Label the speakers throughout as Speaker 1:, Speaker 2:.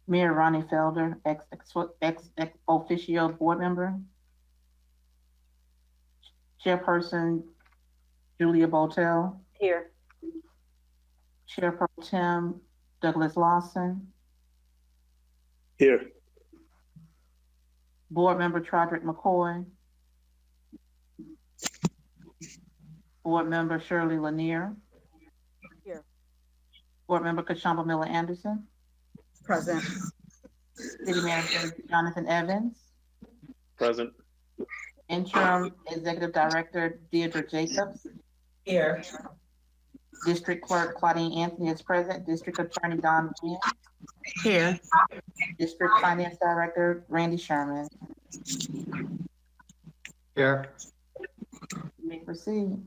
Speaker 1: Mayor Ronnie Felder, ex officio board member. Chairperson Julia Botel.
Speaker 2: Here.
Speaker 1: Chair Pro Tem Douglas Lawson.
Speaker 3: Here.
Speaker 1: Board Member Trodrick McCoy. Board Member Shirley Lanier.
Speaker 2: Here.
Speaker 1: Board Member Kashamba Miller Anderson.
Speaker 4: Present.
Speaker 1: City Manager Jonathan Evans.
Speaker 3: Present.
Speaker 1: Interim Executive Director Deirdre Jacobs.
Speaker 4: Here.
Speaker 1: District Clerk Claudine Anthony is present. District Attorney Don Wynn.
Speaker 4: Here.
Speaker 1: District Finance Director Randy Sherman.
Speaker 4: Here.
Speaker 1: You may proceed.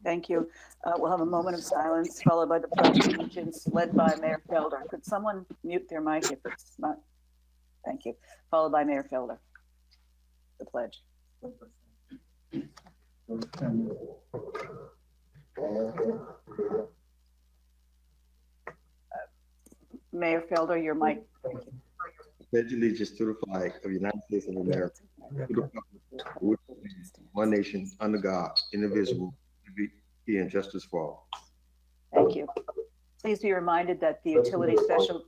Speaker 2: Thank you. We'll have a moment of silence followed by the Pledge of Allegiance led by Mayor Felder. Could someone mute their mic if it's not? Thank you. Followed by Mayor Felder. The pledge. Mayor Felder, your mic.
Speaker 5: Pledge allegiance to the flag of the United States of America, to the republic for which it stands, one nation, under God, indivisible, with liberty and justice for all.
Speaker 2: Thank you. Please be reminded that the Utility Special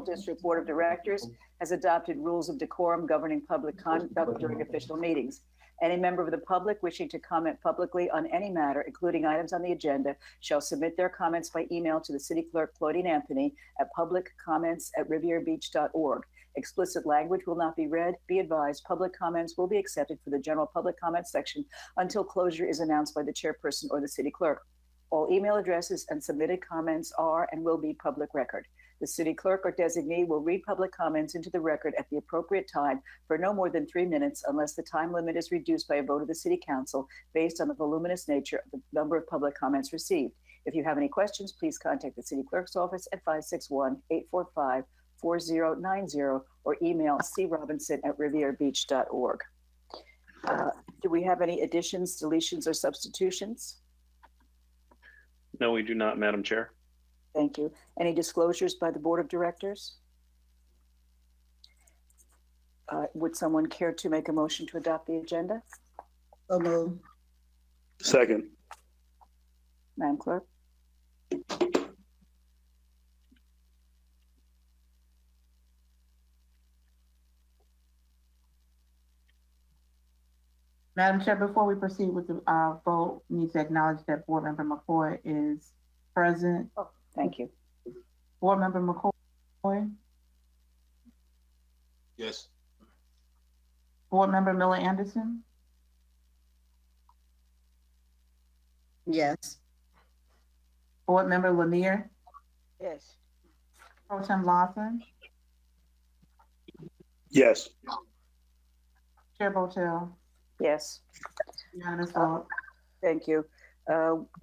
Speaker 2: District Board of Directors has adopted rules of decorum governing public conduct during official meetings. Any member of the public wishing to comment publicly on any matter, including items on the agenda, shall submit their comments by email to the City Clerk, Claudine Anthony, at publiccomments@rivierbeach.org. Explicit language will not be read. Be advised, public comments will be accepted for the general public comment section until closure is announced by the chairperson or the city clerk. All email addresses and submitted comments are and will be public record. The city clerk or designee will read public comments into the record at the appropriate time for no more than 3 minutes unless the time limit is reduced by a vote of the city council based on the voluminous nature of the number of public comments received. If you have any questions, please contact the city clerk's office at 561-845-4090 or email crobinson@rivierbeach.org. Do we have any additions, deletions, or substitutions?
Speaker 3: No, we do not, Madam Chair.
Speaker 2: Thank you. Any disclosures by the Board of Directors? Would someone care to make a motion to adopt the agenda?
Speaker 4: So moved.
Speaker 3: Second.
Speaker 2: Madam Clerk?
Speaker 1: Madam Chair, before we proceed with the vote, we need to acknowledge that Board Member McCoy is present.
Speaker 2: Oh, thank you.
Speaker 1: Board Member McCoy.
Speaker 3: Yes.
Speaker 1: Board Member Miller Anderson.
Speaker 4: Yes.
Speaker 1: Board Member Lanier.
Speaker 2: Yes.
Speaker 1: Pro Tem Lawson.
Speaker 3: Yes.
Speaker 1: Chair Botel.
Speaker 2: Yes.
Speaker 1: Unanimous vote.
Speaker 2: Thank you.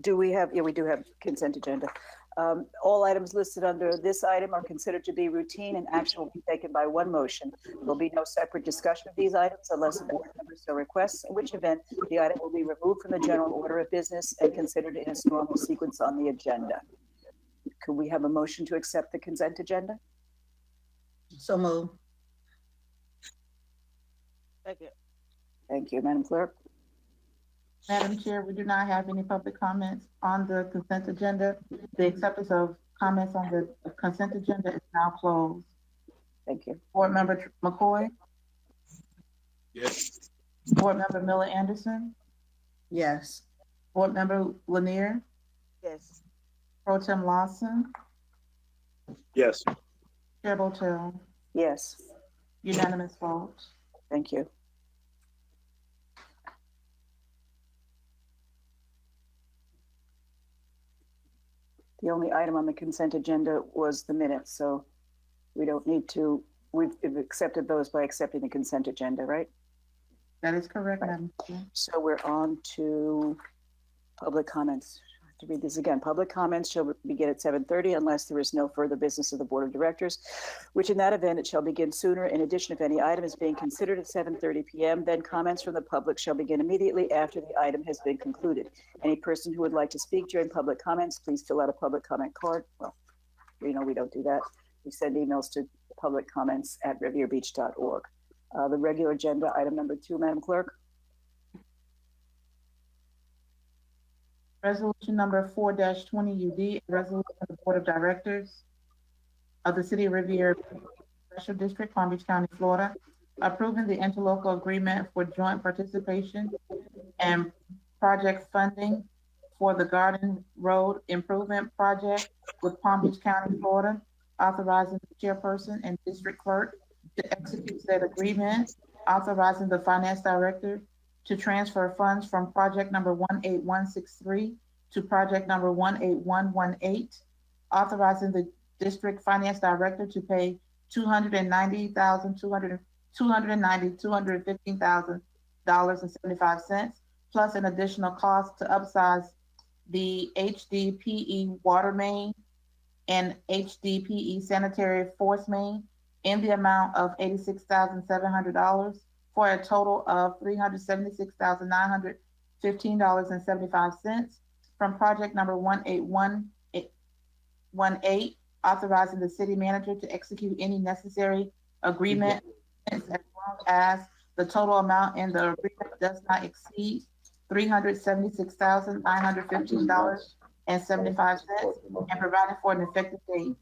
Speaker 2: Do we have, we do have consent agenda. All items listed under this item are considered to be routine and action will be taken by one motion. There'll be no separate discussion of these items unless a board member so requests, in which event the item will be removed from the general order of business and considered in its normal sequence on the agenda. Could we have a motion to accept the consent agenda?
Speaker 4: So moved.
Speaker 2: Second. Thank you, Madam Clerk.
Speaker 1: Madam Chair, we do not have any public comments on the consent agenda. The acceptance of comments on the consent agenda is now closed.
Speaker 2: Thank you.
Speaker 1: Board Member McCoy.
Speaker 3: Yes.
Speaker 1: Board Member Miller Anderson.
Speaker 4: Yes.
Speaker 1: Board Member Lanier.
Speaker 2: Yes.
Speaker 1: Pro Tem Lawson.
Speaker 3: Yes.
Speaker 1: Chair Botel.
Speaker 2: Yes.
Speaker 1: Unanimous vote.
Speaker 2: Thank you. The only item on the consent agenda was the minutes, so we don't need to, we've accepted those by accepting the consent agenda, right?
Speaker 1: That is correct, Madam Chair.
Speaker 2: So we're on to public comments. I have to read this again. Public comments shall begin at 7:30 unless there is no further business of the Board of Directors, which in that event, it shall begin sooner. In addition, if any item is being considered at 7:30 p.m., then comments from the public shall begin immediately after the item has been concluded. Any person who would like to speak during public comments, please fill out a public comment card. Well, we don't do that. We send emails to public comments at rivierbeach.org. The regular agenda, item number 2, Madam Clerk.
Speaker 1: Resolution number 4-20 UD, a resolution of the Board of Directors of the City of Riviera Special District, Palm Beach County, Florida, approving the interlocal agreement for joint participation and project funding for the Garden Road Improvement Project with Palm Beach County, Florida, authorizing the chairperson and district clerk to execute said agreement, authorizing the finance director to transfer funds from project number 18163 to project number 18118, authorizing the district finance director to pay $215,000 plus an additional cost to upsize the HDPE water main and HDPE sanitary force main in the amount of $86,700 for a total of $376,915.75 from project number 18118, authorizing the city manager to execute any necessary agreement as long as the total amount in the agreement does not exceed $376,915.75 and providing for an effective date.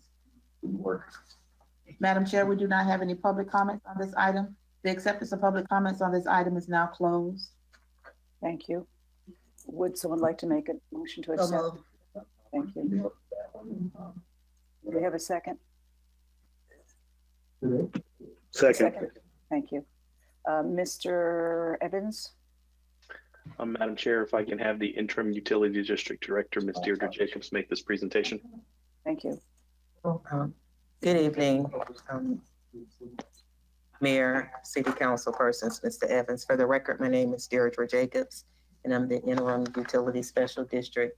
Speaker 1: Madam Chair, we do not have any public comments on this item. The acceptance of public comments on this item is now closed.
Speaker 2: Thank you. Would someone like to make a motion to accept?
Speaker 4: So moved.
Speaker 2: Thank you. Do we have a second?
Speaker 3: Second.
Speaker 2: Thank you. Mr. Evans?
Speaker 3: Madam Chair, if I can have the interim utility district director, Ms. Deirdre Jacobs, make this presentation.
Speaker 2: Thank you.
Speaker 6: Good evening, Mayor, City Council persons, Mr. Evans. For the record, my name is Deirdre Jacobs, and I'm the Interim Utility Special District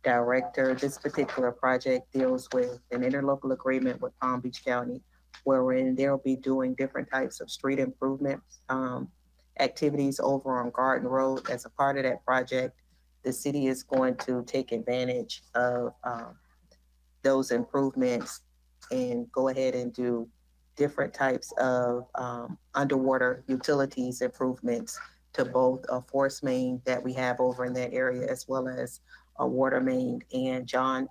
Speaker 6: Director. This particular project deals with an interlocal agreement with Palm Beach County, wherein they'll be doing different types of street improvement activities over on Garden Road. As a part of that project, the city is going to take advantage of those improvements and go ahead and do different types of underwater utilities improvements to both a force main that we have over in that area, as well as a water main. And John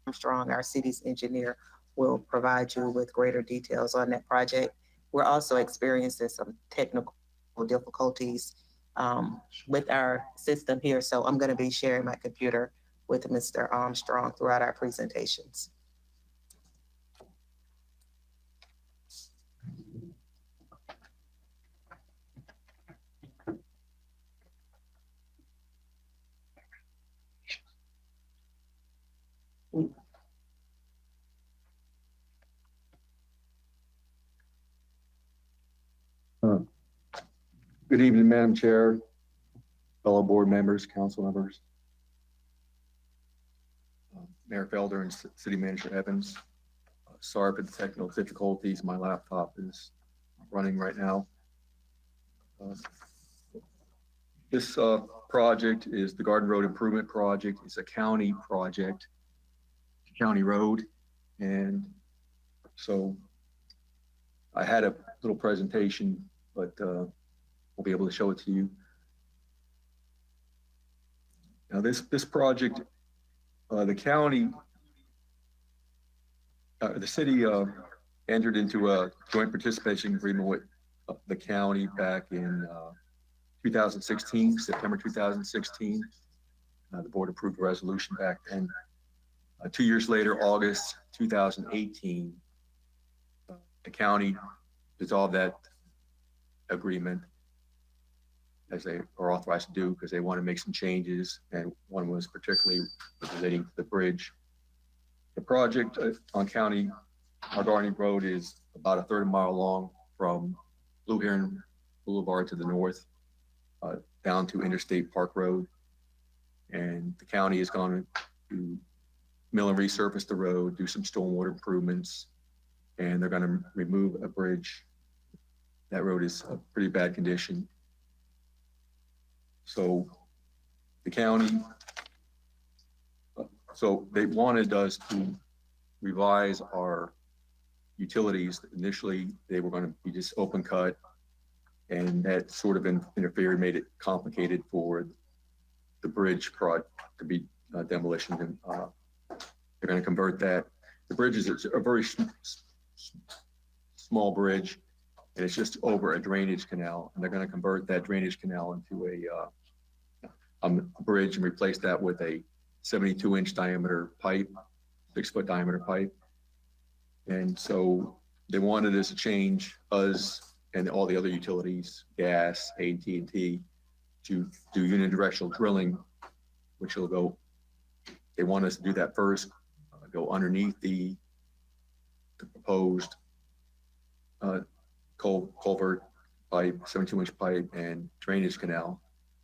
Speaker 6: Armstrong, our city's engineer, will provide you with greater details on that project. We're also experiencing some technical difficulties with our system here, so I'm going to be sharing my computer with Mr. Armstrong throughout our presentations.
Speaker 7: Good evening, Madam Chair, fellow board members, council members, Mayor Felder and City Manager Evans. Sorry for the technical difficulties. My laptop is running right now. This project is the Garden Road Improvement Project. It's a county project, county road. And so I had a little presentation, but we'll be able to show it to you. Now this project, the county, the city entered into a joint participation agreement with the county back in 2016, September 2016. The board approved a resolution back then. 2 years later, August 2018, the county dissolved that agreement, as they are authorized to do, because they want to make some changes, and one was particularly relating to the bridge. The project on our Garden Road is about a third of a mile long from Blue Heron Boulevard to the north, down to Interstate Park Road. And the county is going to mill and resurface the road, do some stormwater improvements, and they're going to remove a bridge. That road is a pretty bad condition. So the county, so they wanted us to revise our utilities. Initially, they were going to be just open cut, and that sort of interfered, made it complicated for the bridge project to be demolition. And they're going to convert that. The bridge is a very small bridge, and it's just over a drainage canal. And they're going to convert that drainage canal into a bridge and replace that with a 72-inch diameter pipe, 6-foot diameter pipe. And so they wanted us to change us and all the other utilities, gas, AT&T, to do unidirectional drilling, which will go, they want us to do that first, go underneath the proposed culvert pipe, 72-inch pipe, and drainage canal,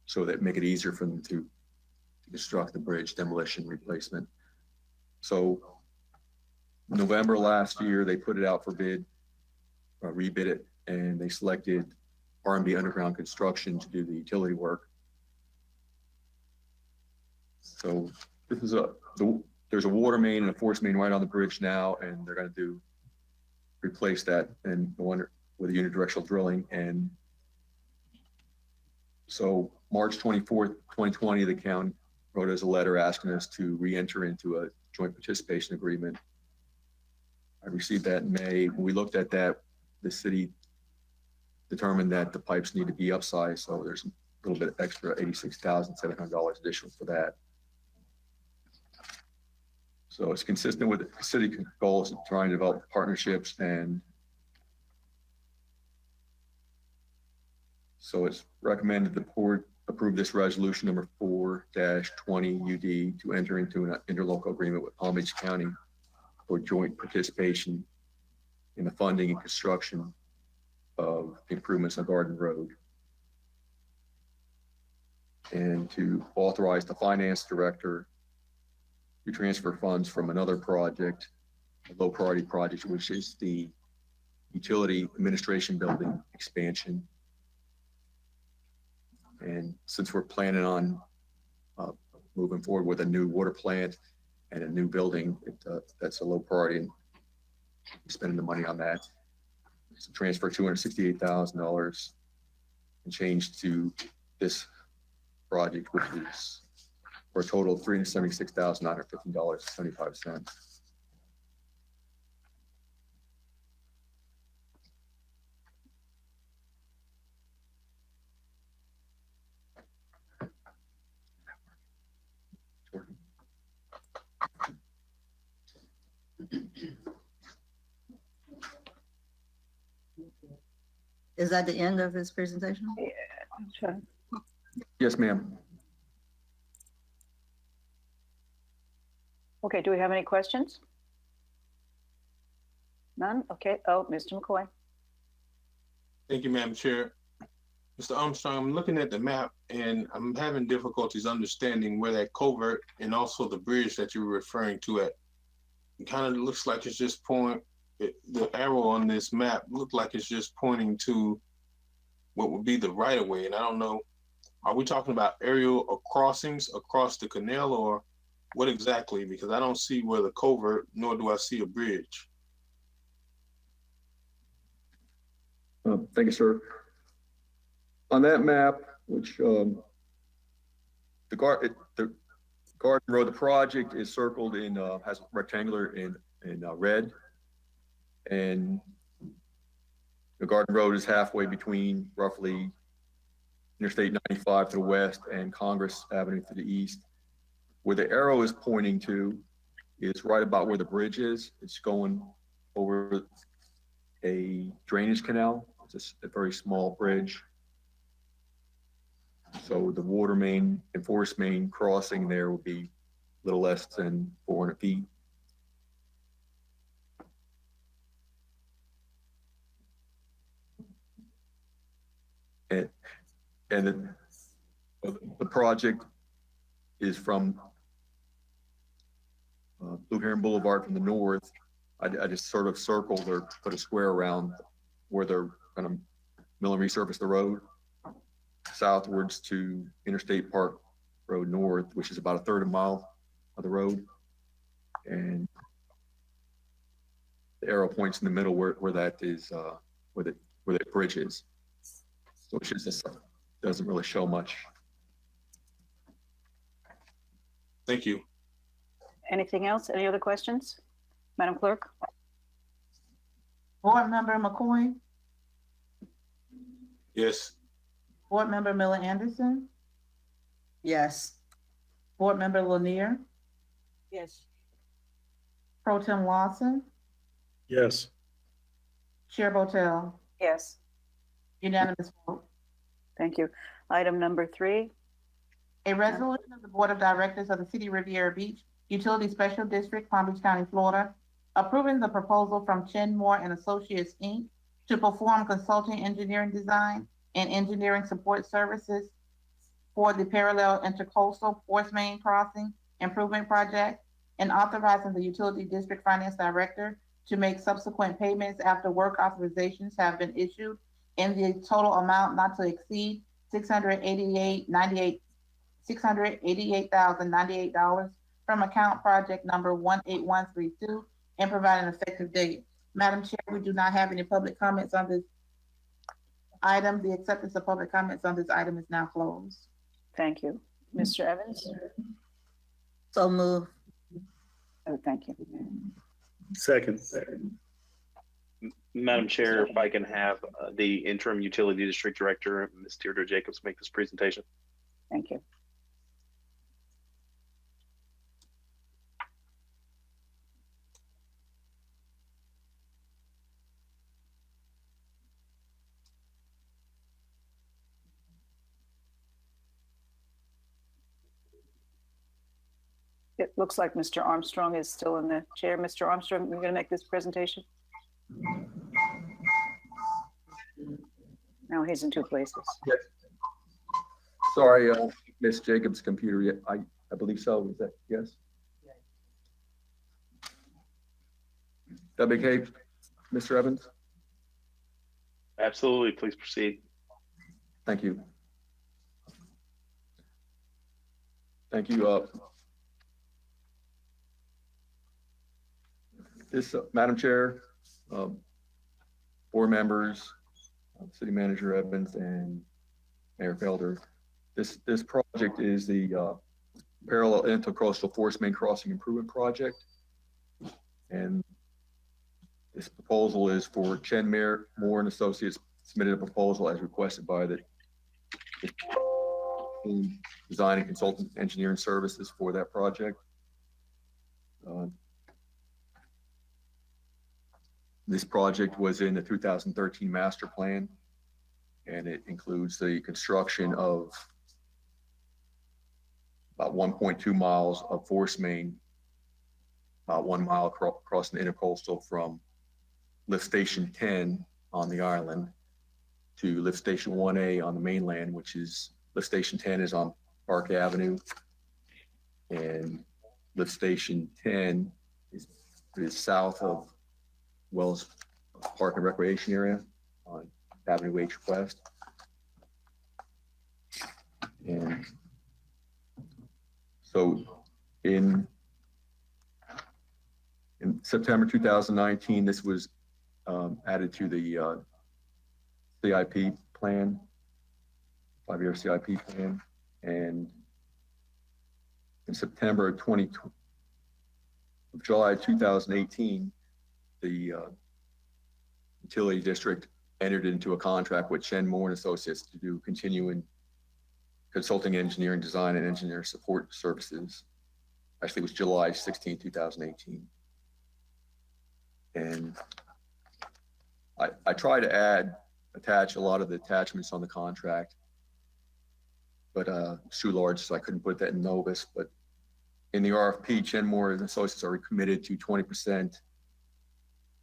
Speaker 7: so that make it easier for them to construct the bridge demolition replacement. So November last year, they put it out for bid, rebid it, and they selected R&B Underground Construction to do the utility work. So this is there's a water main and a force main right on the bridge now, and they're going to replace that and go under with unidirectional drilling. And so March 24th, 2020, the county wrote us a letter asking us to re-enter into a joint participation agreement. I received that in May. When we looked at that, the city determined that the pipes need to be upsized, so there's a little bit extra, $86,700 additional for that. So it's consistent with the city goals of trying to develop partnerships, and so it's recommended the board approve this resolution number 4-20 UD to enter into an interlocal agreement with Palm Beach County for joint participation in the funding and construction of improvements on Garden Road, and to authorize the finance director to transfer funds from another project, a low priority project, which is the utility administration building expansion. And since we're planning on moving forward with a new water plant and a new building, that's a low priority, and spending the money on that. So transfer $268,000 and change to this project, which is for a total of $376,915.75.
Speaker 4: Is that the end of his presentation?
Speaker 2: Sure.
Speaker 7: Yes, ma'am.
Speaker 2: Okay, do we have any questions? None? Okay. Oh, Mr. McCoy.
Speaker 8: Thank you, Madam Chair. Mr. Armstrong, I'm looking at the map and I'm having difficulties understanding where that culvert and also the bridge that you were referring to at. It kind of looks like it's just the arrow on this map looked like it's just pointing to what would be the right of way. And I don't know, are we talking about aerial crossings across the canal, or what exactly? Because I don't see where the culvert, nor do I see a bridge.
Speaker 7: Thank you, sir. On that map, which the Garden Road, the project is circled in, has rectangular in red, and the Garden Road is halfway between roughly Interstate 95 to the west and Congress Avenue to the east. Where the arrow is pointing to is right about where the bridge is. It's going over a drainage canal. It's just a very small bridge. So the water main and force main crossing there will be a little less than 400 feet. And the project is from Blue Heron Boulevard from the north. I just sort of circled or put a square around where they're going to mill and resurface the road southwards to Interstate Park Road North, which is about a third of a mile of the road. And arrow points in the middle where that is, where the bridge is. So it's just, doesn't really show much.
Speaker 8: Thank you.
Speaker 2: Anything else? Any other questions? Madam Clerk?
Speaker 1: Board Member McCoy,
Speaker 8: Yes.
Speaker 1: Board Member Miller Anderson,
Speaker 4: Yes.
Speaker 1: Board Member Lanier,
Speaker 4: Yes.
Speaker 1: Pro Tem Lawson,
Speaker 3: Yes.
Speaker 1: Chair Botel,
Speaker 2: Yes.
Speaker 1: unanimous vote.
Speaker 2: Thank you. Item number 3.
Speaker 1: A resolution of the Board of Directors of the City of Riviera Beach Utility Special District, Palm Beach County, Florida, approving the proposal from Chen Moore and Associates, Inc. to perform consulting engineering design and engineering support services for the parallel intercoastal force main crossing improvement project, and authorizing the Utility District Finance Director to make subsequent payments after work authorizations have been issued in the total amount not to exceed $688,098 from account project number 18132 and provide an effective date. Madam Chair, we do not have any public comments on this item. The acceptance of public comments on this item is now closed.
Speaker 2: Thank you. Mr. Evans?
Speaker 4: So move.
Speaker 2: Oh, thank you.
Speaker 3: Second. Madam Chair, if I can have the interim utility district director, Ms. Deirdre Jacobs, make this presentation.
Speaker 2: Thank you. It looks like Mr. Armstrong is still in the chair. Mr. Armstrong, you're going to make this presentation? No, he's in two places.
Speaker 7: Yes. Sorry, Ms. Jacobs' computer, I believe so. Is that, yes? That be okay, Mr. Evans?
Speaker 3: Absolutely, please proceed.
Speaker 7: Thank you. Thank you. Madam Chair, board members, City Manager Evans and Mayor Felder, this project is the parallel intercoastal force main crossing improvement project, and this proposal is for Chen Moore and Associates submitted a proposal as requested by the design and consultant engineering services for that project. This project was in the 2013 master plan, and it includes the construction of about 1.2 miles of force main, about 1 mile across the intercoastal from lift station 10 on the island to lift station 1A on the mainland, which is lift station 10 is on Park Avenue, and lift station 10 is south of Wells Park and Recreation area on Avenue H West. And so in September 2019, this was added to the CIP plan, 5-year CIP plan, and in September of July 2018, the utility district entered into a contract with Chen Moore and Associates to do continuing consulting, engineering, design, and engineer support services. Actually, it was July 16, 2018. And I try to attach a lot of the attachments on the contract, but it's too large, so I couldn't put that in Novus. But in the RFP, Chen Moore and Associates are committed to 20%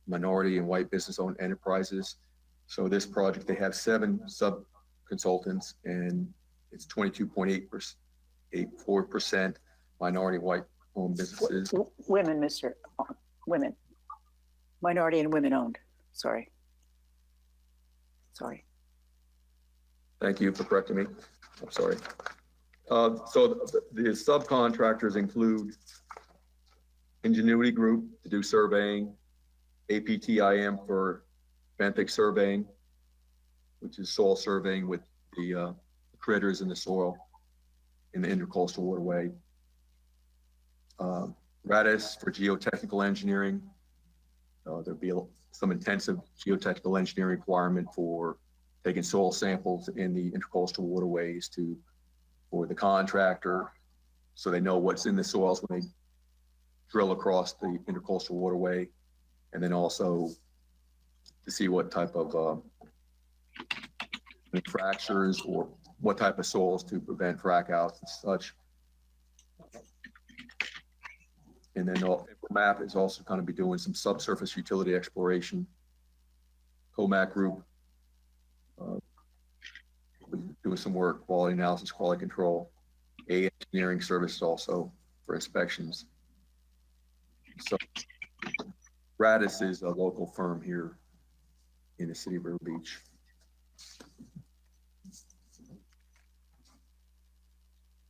Speaker 7: minority and white business-owned enterprises. So this project, they have 7 sub-consultants, and it's 22.84% minority white-owned businesses.
Speaker 2: Women, Mr. Women. Minority and women owned. Sorry.
Speaker 7: Thank you for correcting me. I'm sorry. So the subcontractors include Ingenuity Group to do surveying, APTIM for benthic surveying, which is soil surveying with the critters in the soil in the intercoastal waterway. RADIS for geotechnical engineering. There'll be some intensive geotechnical engineering requirement for taking soil samples in the intercoastal waterways for the contractor, so they know what's in the soils when they drill across the intercoastal waterway, and then also to see what type of fractures or what type of soils to prevent frac outs and such. And then MAP is also going to be doing some subsurface utility exploration. COMAC group doing some work, quality analysis, quality control. Engineering services also for inspections. So Radis is a local firm here in the city of River Beach.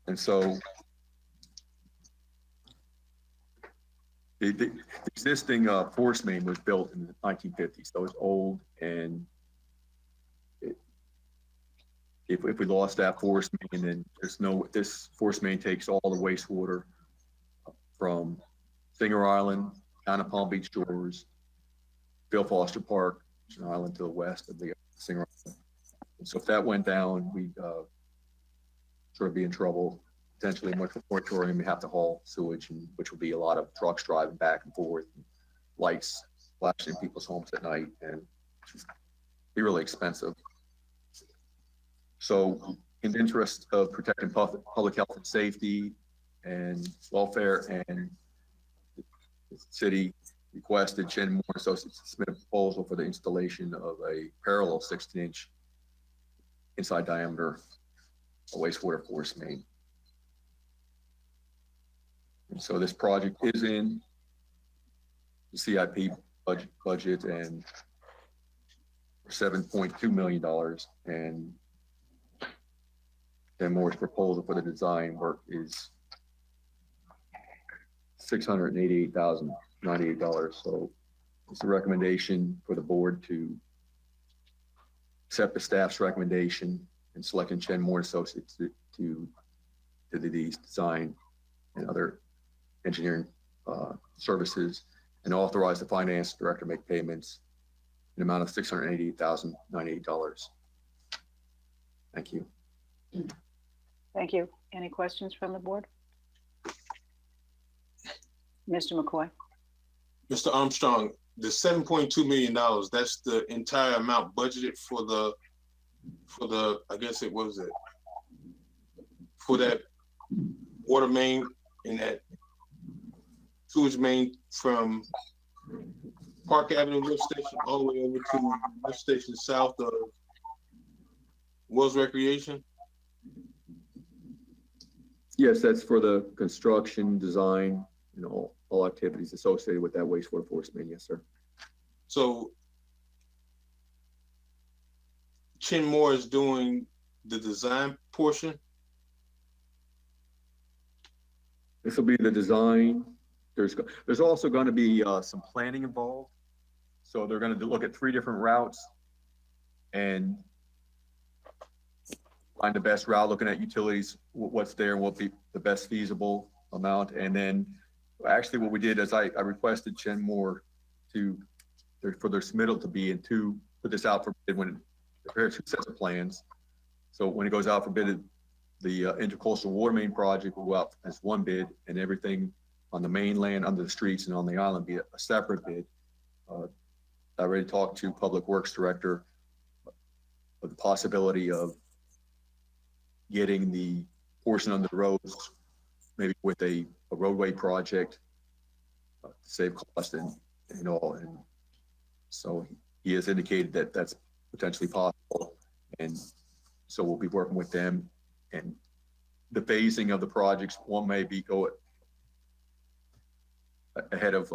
Speaker 7: And so the existing force main was built in the 1950s, so it's old, and if we lost that force main, then this force main takes all the wastewater from Singer Island down to Palm Beach Shores, Bill Foster Park, which is an island to the west of the Singer Island. And so if that went down, we'd sort of be in trouble. Potentially much moratorium, we have to haul sewage, which will be a lot of trucks driving back and forth, and lights flashing in people's homes at night, and be really expensive. So in the interest of protecting public health and safety and welfare, and the city requested Chen Moore Associates to submit a proposal for the installation of a parallel 16-inch inside diameter wastewater force main. And so this project is in the CIP budget and $7.2 million, and then Moore's proposal for the design work is $688,098. So it's a recommendation for the board to accept the staff's recommendation and selecting Chen Moore Associates to do the design and other engineering services, and authorize the finance director to make payments in the amount of $688,098. Thank you.
Speaker 2: Thank you. Any questions from the board? Mr. McCoy?
Speaker 8: Mr. Armstrong, the $7.2 million, that's the entire amount budgeted for the, I guess it was it, for that water main and that sewage main from Park Avenue lift station all the way over to lift station south of Wells Recreation?
Speaker 7: Yes, that's for the construction, design, all activities associated with that wastewater force main. Yes, sir.
Speaker 8: So Chen Moore is doing the design portion?
Speaker 7: This will be the design. There's also going to be some planning involved. So they're going to look at 3 different routes and find the best route, looking at utilities, what's there, and what be the best feasible amount. And then actually what we did is I requested Chen Moore for their submittal to be put this out for bid when it prepares 2 sets of plans. So when it goes out for bid, the intercoastal water main project will go out as 1 bid, and everything on the mainland, under the streets, and on the island be a separate bid. I already talked to Public Works Director of the possibility of getting the portion under the roads, maybe with a roadway project to save cost and all. And so he has indicated that that's potentially possible. And so we'll be working with them, and the phasing of the projects, one may be go ahead of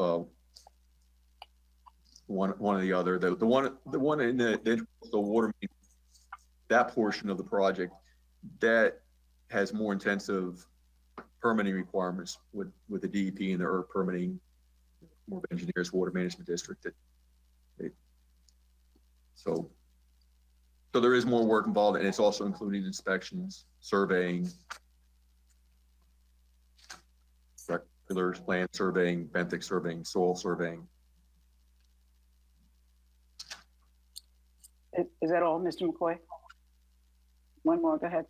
Speaker 7: one or the other. The one in the water main, that portion of the project that has more intensive permitting requirements with the DEP and the permitting, more of engineers, water management district, So there is more work involved, and it's also including inspections, surveying, regular land surveying, benthic surveying, soil surveying.
Speaker 2: Is that all, Mr. McCoy? One more, go ahead.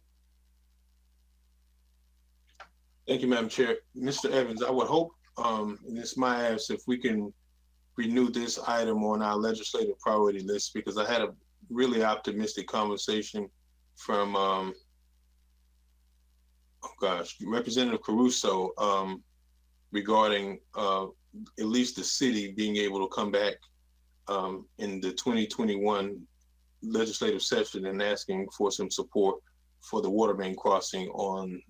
Speaker 8: Thank you, Madam Chair. Mr. Evans, I would hope, and it's my ask, if we can renew this item on our legislative priority list, because I had a really optimistic conversation from, Representative Caruso, regarding at least the city being able to come back in the 2021 legislative session and asking for some support for the water main crossing on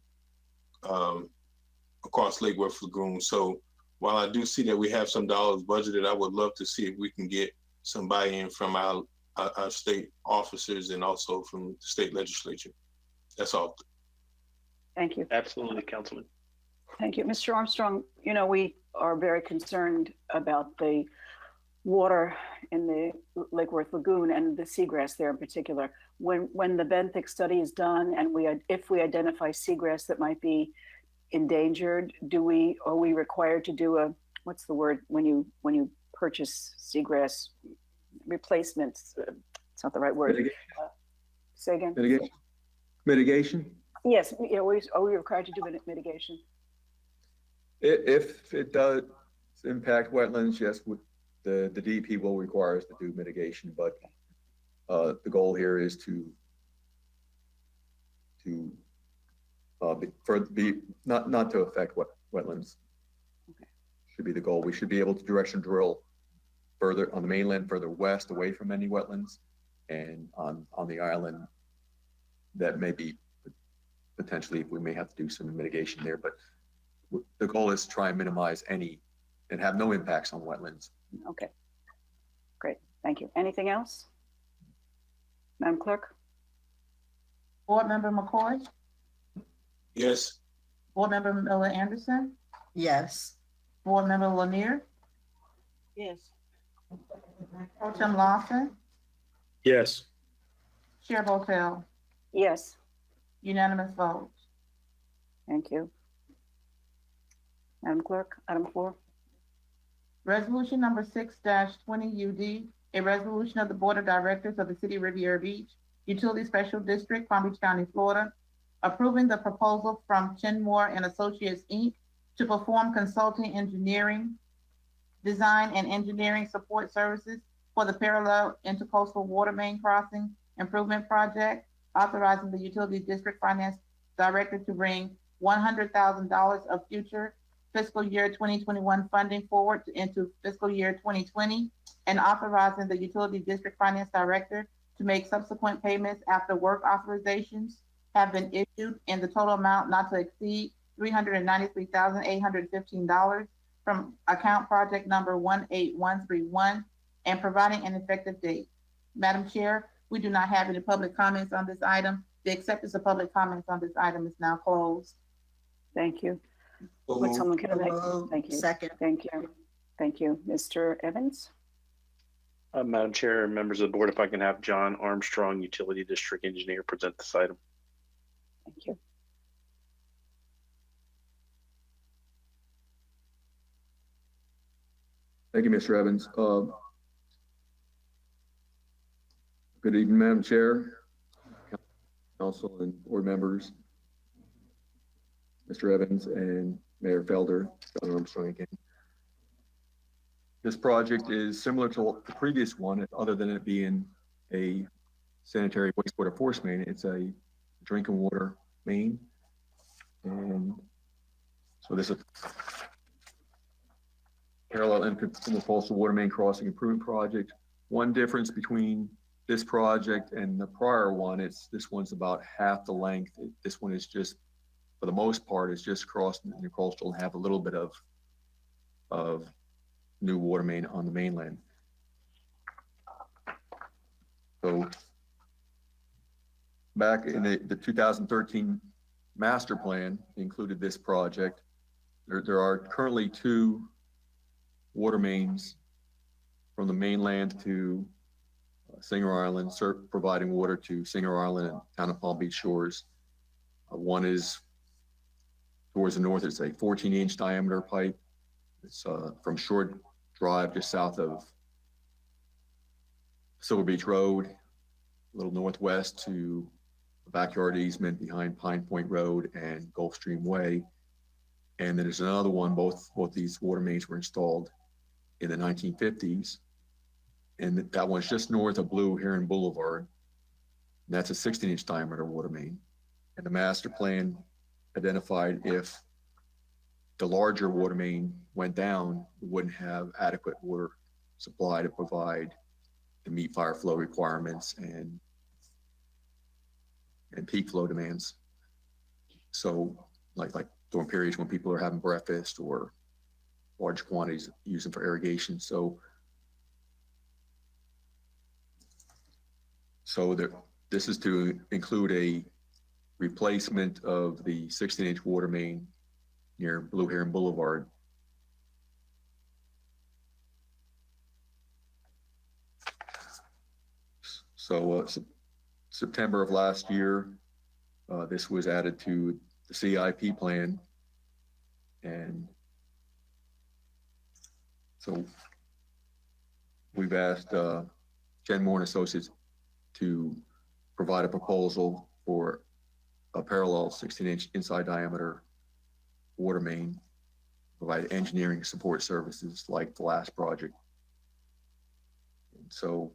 Speaker 8: across Lake Worth Lagoon. So while I do see that we have some dollars budgeted, I would love to see if we can get some buy-in from our state officers and also from the state legislature. That's all.
Speaker 2: Thank you.
Speaker 3: Absolutely, Councilman.
Speaker 2: Thank you. Mr. Armstrong, you know, we are very concerned about the water in the Lake Worth Lagoon and the seagrass there in particular. When the benthic study is done and if we identify seagrass that might be endangered, are we required to do a, what's the word, when you purchase seagrass replacements? It's not the right word. Say again.
Speaker 7: Mitigation?
Speaker 2: Yes, are we required to do mitigation?
Speaker 7: If it does impact wetlands, yes, the DEP will require us to do mitigation, but the goal here is not to affect wetlands.
Speaker 2: Okay.
Speaker 7: Should be the goal. We should be able to direction drill further on the mainland, further west, away from any wetlands, and on the island that may be potentially we may have to do some mitigation there, but the goal is to try and minimize any and have no impacts on wetlands.
Speaker 2: Okay, great, thank you. Anything else? Madam Clerk?
Speaker 1: Board Member McCoy,
Speaker 8: Yes.
Speaker 1: Board Member Miller Anderson,
Speaker 4: Yes.
Speaker 1: Board Member Lanier,
Speaker 4: Yes.
Speaker 1: Pro Tem Lawson,
Speaker 3: Yes.
Speaker 1: Chair Botel,
Speaker 2: Yes,
Speaker 1: unanimous vote.
Speaker 2: thank you. Madam Clerk, item 4.
Speaker 1: Resolution number 6-20 UD, a resolution of the Board of Directors of the City of Riviera Beach, Utility Special District, Palm Beach County, Florida, approving the proposal from Chinmore and Associates, Inc. to perform consulting engineering, design and engineering support services for the parallel intercoastal water main crossing improvement project, authorizing the Utility District Finance Director to bring $100,000 of future fiscal year 2021 funding forward into fiscal year 2020, and authorizing the Utility District Finance Director to make subsequent payments after work authorizations have been issued in the total amount not to exceed $393,815 from account project number 18131, and providing an effective date. Madam Chair, we do not have any public comments on this item. The acceptance of public comments on this item is now closed.
Speaker 2: Thank you.
Speaker 8: So
Speaker 2: Would
Speaker 8: moved.
Speaker 2: someone care to make? Thank you.
Speaker 4: Second.
Speaker 2: Thank you. Thank you. Mr. Evans?
Speaker 3: Madam Chair and members of the board, if I can have John Armstrong, Utility District Engineer, present this item.
Speaker 2: Thank you.
Speaker 7: Thank you, Mr. Evans. Good evening, Madam Chair, Council and board members, Mr. Evans and Mayor Felder, John Armstrong again. This project is similar to the previous one, other than it being a sanitary wastewater force main. It's a drinking water main. And so this is parallel intercoastal water main crossing improvement project. One difference between this project and the prior one, this one's about half the length. This one is just, for the most part, is just crossing the coastal and have a little bit of new water main on the mainland. So back in the 2013 master plan included this project. There are currently 2 water mains from the mainland to Singer Island, providing water to Singer Island and town of Palm Beach shores. One is towards the north. It's a 14-inch diameter pipe. It's from Shore Drive, just south of Silver Beach Road, a little northwest to the backyard easement behind Pine Point Road and Gulfstream Way. And then there's another one. Both these water mains were installed in the 1950s. And that one's just north of Blue Heron Boulevard. And that's a 16-inch diameter water main. And the master plan identified if the larger water main went down, we wouldn't have adequate water supply to provide to meet fire flow requirements and peak flow demands. So like during periods when people are having breakfast or large quantities using for irrigation. So this is to include a replacement of the 16-inch water main near Blue Heron Boulevard. So September of last year, this was added to the CIP plan. And so we've asked Jen Moore and Associates to provide a proposal for a parallel 16-inch inside diameter water main, provide engineering support services like the last project. And so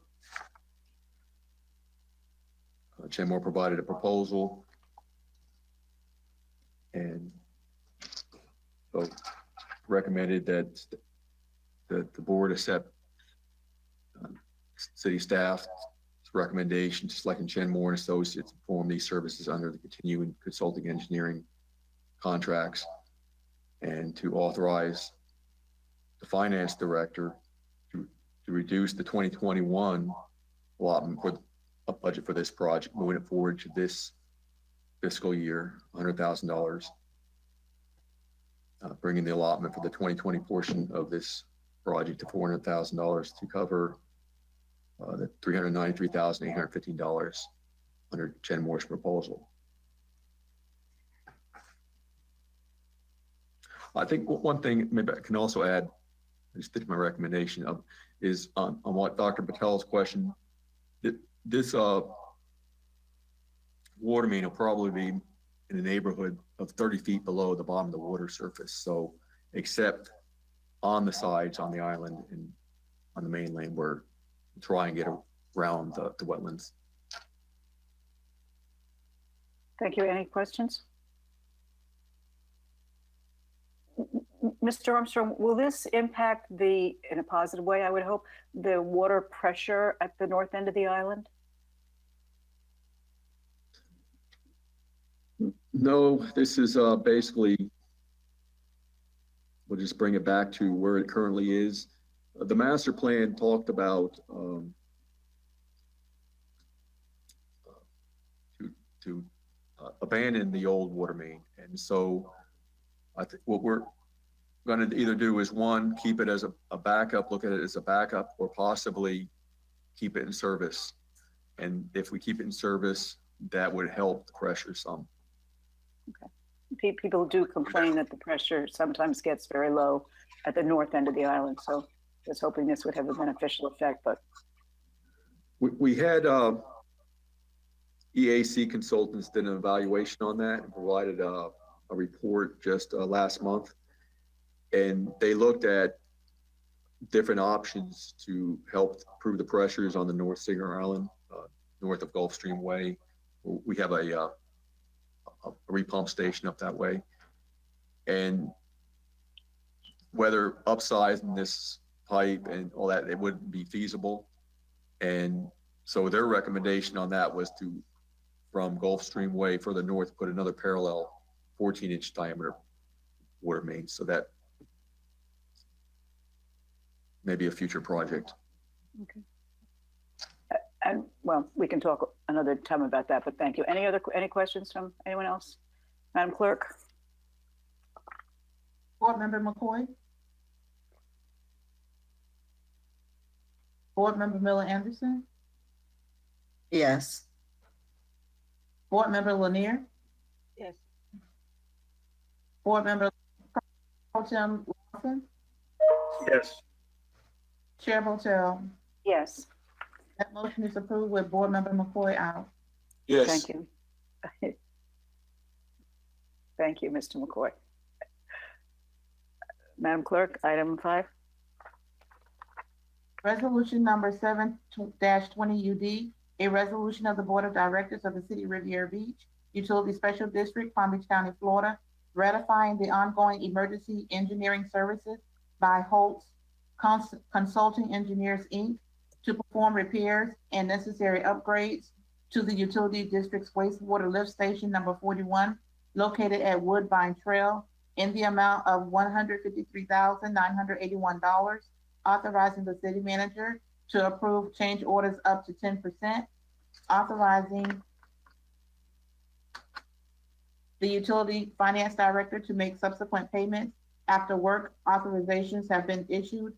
Speaker 7: Jen Moore provided a proposal, and so recommended that the board accept city staff's recommendation to select Jen Moore and Associates to perform these services under the continuing consulting engineering contracts, and to authorize the finance director to reduce the 2021 allotment for a budget for this project, moving it forward to this fiscal year, $100,000, bringing the allotment for the 2020 portion of this project to $400,000 to cover the $393,815 under Jen Moore's proposal. I think one thing maybe I can also add, just my recommendation of, is on what Dr. Patel's question. This water main will probably be in the neighborhood of 30 feet below the bottom of the water surface. So, except on the sides on the island and on the mainland, where we try and get around the wetlands.
Speaker 2: Thank you. Any questions? Mr. Armstrong, will this impact in a positive way, I would hope, the water pressure at the north end of the island?
Speaker 7: No, this is basically, we'll just bring it back to where it currently is. The master plan talked about to abandon the old water main. And so I think what we're going to either do is, one, keep it as a backup, look at it as a backup, or possibly keep it in service. And if we keep it in service, that would help the pressure some.
Speaker 2: Okay. People do complain that the pressure sometimes gets very low at the north end of the island. So I was hoping this would have a beneficial effect, but.
Speaker 7: We had EAC consultants did an evaluation on that and provided a report just last month. And they looked at different options to help improve the pressures on the North Singer Island, north of Gulfstream Way. We have a repump station up that way. And whether upsizing this pipe and all that, it wouldn't be feasible. And so their recommendation on that was to, from Gulfstream Way further north, put another parallel 14-inch diameter water main. So that may be a future project.
Speaker 2: Okay. And well, we can talk another time about that, but thank you. Any questions from anyone else? Madam Clerk?
Speaker 1: Board Member McCoy? Board Member Miller Anderson?
Speaker 4: Yes.
Speaker 1: Board Member Lanier,
Speaker 4: Yes.
Speaker 1: Board Member Pro Tem Lawson,
Speaker 7: Yes.
Speaker 1: Chair Hotel.
Speaker 2: Yes,
Speaker 1: That motion is approved with Board Member McCoy out.
Speaker 8: Yes.
Speaker 2: thank you. Thank you, Mr. McCoy. Madam Clerk, item 5.
Speaker 1: Resolution number 7-20 UD, a resolution of the Board of Directors of the City of Riviera Beach, Utility Special District, Palm Beach County, Florida, ratifying the ongoing emergency engineering services by Holtz Consulting Engineers, Inc. to perform repairs and necessary upgrades to the utility district's wastewater lift station number 41, located at Woodbine Trail, in the amount of $153,981, authorizing the city manager to approve change orders up to 10%, authorizing the utility finance director to make subsequent payments after work authorizations have been issued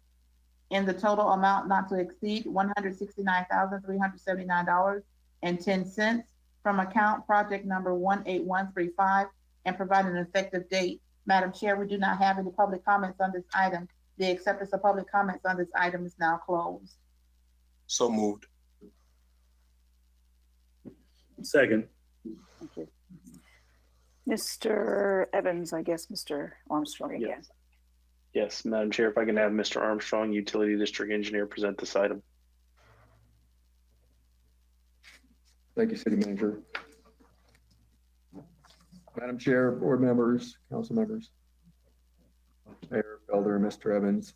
Speaker 1: in the total amount not to exceed $169,379.10 from account project number 18135 and provide an effective date. Madam Chair, we do not have any public comments on this item. The acceptance of public comments on this item is now closed.
Speaker 8: So moved.
Speaker 7: Second.
Speaker 2: Thank you. Mr. Evans, I guess Mr. Armstrong again.
Speaker 3: Yes. Yes, Madam Chair, if I can have Mr. Armstrong, Utility District Engineer, present this item.
Speaker 7: Thank you, City Manager. Madam Chair, board members, council members, Mayor Felder, Mr. Evans,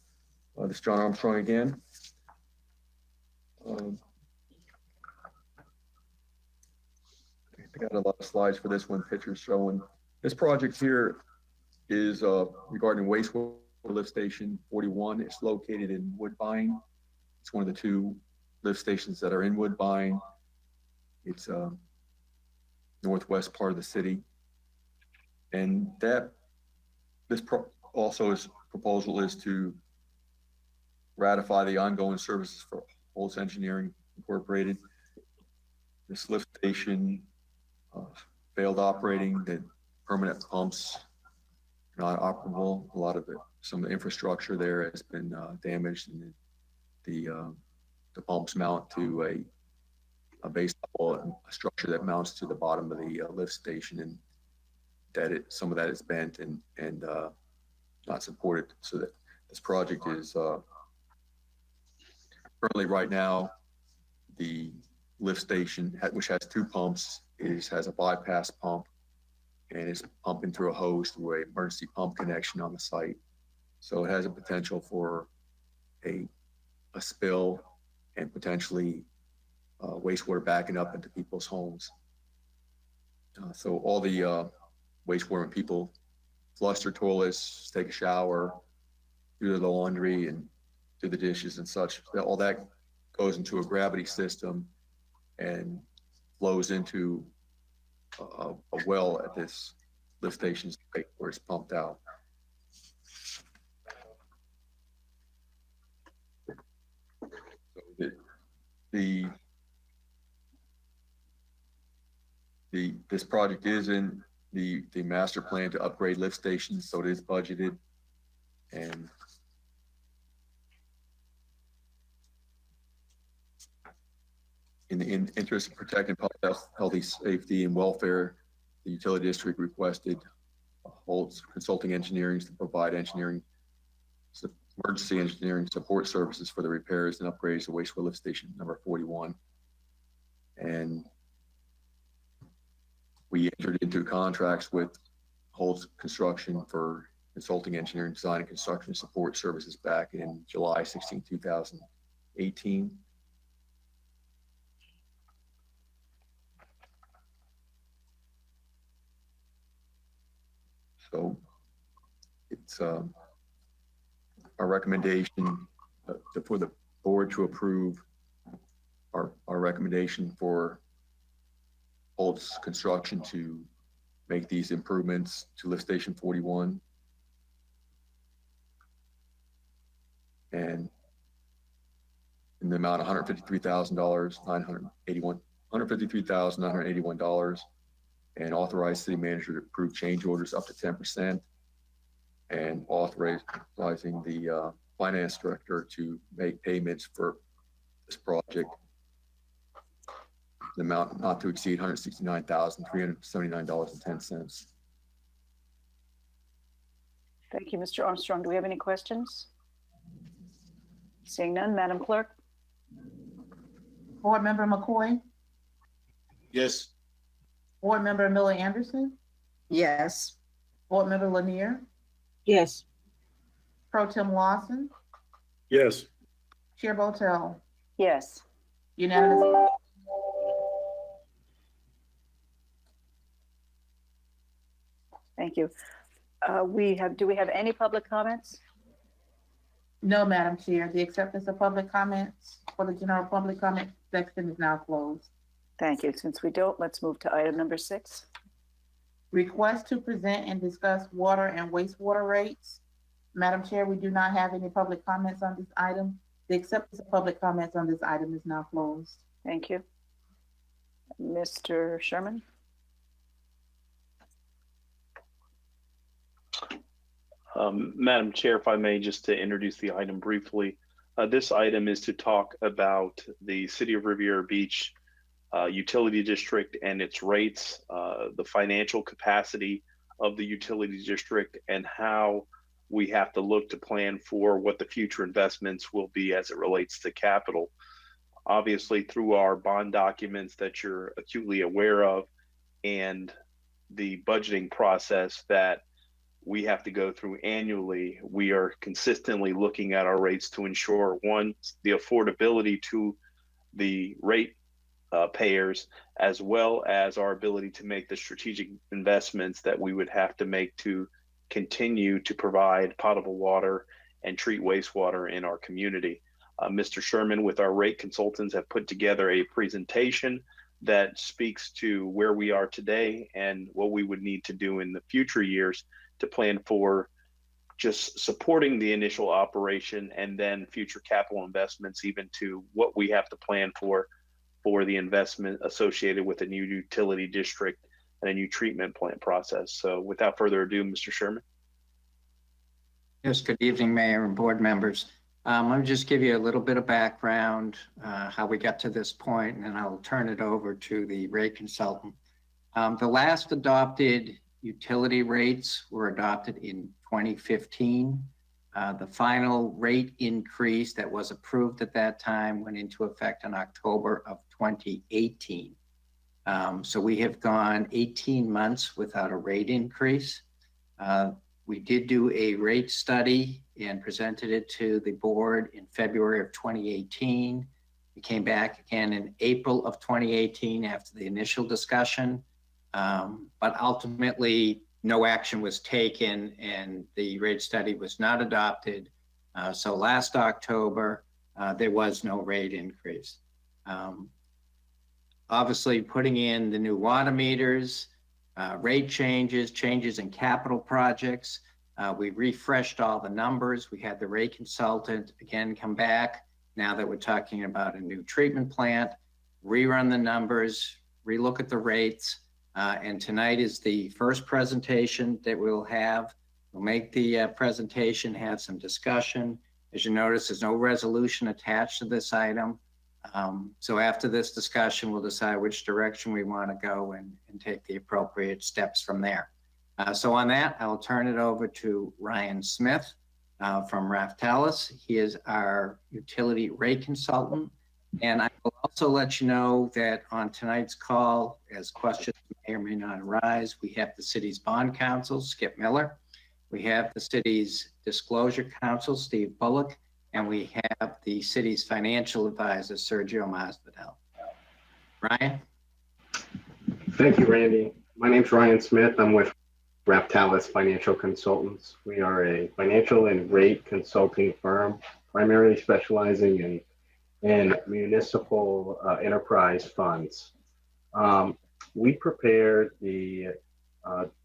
Speaker 7: this is John Armstrong again. I got a lot of slides for this one, pictures showing. This project here is regarding wastewater lift station 41. It's located in Woodbine. It's one of the 2 lift stations that are in Woodbine. It's northwest part of the city. And proposal is to ratify the ongoing services for Holtz Engineering Incorporated. This lift station failed operating, the permanent pumps not operable. A lot of some of the infrastructure there has been damaged, and the pumps mount to a base level, a structure that mounts to the bottom of the lift station, and some of that is bent and not supported. So that this project is currently right now, the lift station, which has 2 pumps, has a bypass pump, and it's pumping through a hose through an emergency pump connection on the site. So it has a potential for a spill and potentially wastewater backing up into people's homes. So all the wastewater, when people flush their toilets, take a shower, do the laundry and do the dishes and such, all that goes into a gravity system and flows into a well at this lift station site where it's pumped out. So this project is in the master plan to upgrade lift stations, so it is budgeted. And in the interest of protecting public health, safety, and welfare, the utility district requested Holtz Consulting Engineering to provide emergency engineering support services for the repairs and upgrades of wastewater lift station number 41. And we entered into contracts with Holtz Construction for consulting engineering, design, and construction support services back in July 16, 2018. So it's our recommendation for the board to approve our recommendation for Holtz Construction to make these improvements to lift station 41. And in the amount of $153,981 $153,981, and authorize city manager to approve change orders up to 10%, and authorizing the finance director to make payments for this project, the amount not to exceed $169,379.10.
Speaker 2: Thank you, Mr. Armstrong. Do we have any questions? Seeing none, Madam Clerk?
Speaker 1: Board Member McCoy,
Speaker 8: Yes.
Speaker 1: Board Member Miller Anderson,
Speaker 4: Yes.
Speaker 1: Board Member Lanier,
Speaker 4: Yes.
Speaker 1: Pro Tem Lawson,
Speaker 3: Yes.
Speaker 1: Chair Botel,
Speaker 2: Yes.
Speaker 1: unanimous.
Speaker 2: Thank you. Do we have any public comments?
Speaker 1: No, Madam Chair, the acceptance of public comments for the general public comment section is now closed.
Speaker 2: Thank you. Since we don't, let's move to item number 6.
Speaker 1: Request to present and discuss water and wastewater rates. Madam Chair, we do not have any public comments on this item. The acceptance of public comments on this item is now closed.
Speaker 2: Thank you. Mr. Sherman?
Speaker 3: Madam Chair, if I may, just to introduce the item briefly. This item is to talk about the City of Riviera Beach utility district and its rates, the financial capacity of the utility district, and how we have to look to plan for what the future investments will be as it relates to capital. Obviously, through our bond documents that you're acutely aware of and the budgeting process that we have to go through annually, we are consistently looking at our rates to ensure, one, the affordability to the rate payers, as well as our ability to make the strategic investments that we would have to make to continue to provide potable water and treat wastewater in our community. Mr. Sherman, with our rate consultants, have put together a presentation that speaks to where we are today and what we would need to do in the future years to plan for just supporting the initial operation and then future capital investments, even to what we have to plan for the investment associated with a new utility district and a new treatment plant process. So without further ado, Mr. Sherman.
Speaker 9: Yes, good evening, Mayor and board members. I'll just give you a little bit of background, how we got to this point, and then I'll turn it over to the rate consultant. The last adopted utility rates were adopted in 2015. The final rate increase that was approved at that time went into effect in October of 2018. So we have gone 18 months without a rate increase. We did do a rate study and presented it to the board in February of 2018. We came back again in April of 2018 after the initial discussion, but ultimately no action was taken and the rate study was not adopted. So last October, there was no rate increase. Obviously, putting in the new water meters, rate changes in capital projects. We refreshed all the numbers. We had the rate consultant again come back now that we're talking about a new treatment plant, rerun the numbers, relook at the rates. And tonight is the first presentation that we'll have. We'll make the presentation, have some discussion. As you notice, there's no resolution attached to this item. So after this discussion, we'll decide which direction we want to go and take the appropriate steps from there. So on that, I'll turn it over to Ryan Smith from Raftalis. He is our utility rate consultant. And I will also let you know that on tonight's call, as questions may or may not arise, we have the city's bond counsel, Skip Miller. We have the city's disclosure counsel, Steve Bullock, and we have the city's financial advisor, Sergio Masvidal. Ryan?
Speaker 10: Thank you, Randy. My name's Ryan Smith. I'm with Raftalis Financial Consultants. We are a financial and rate consulting firm, primarily specializing in municipal enterprise funds. We prepared the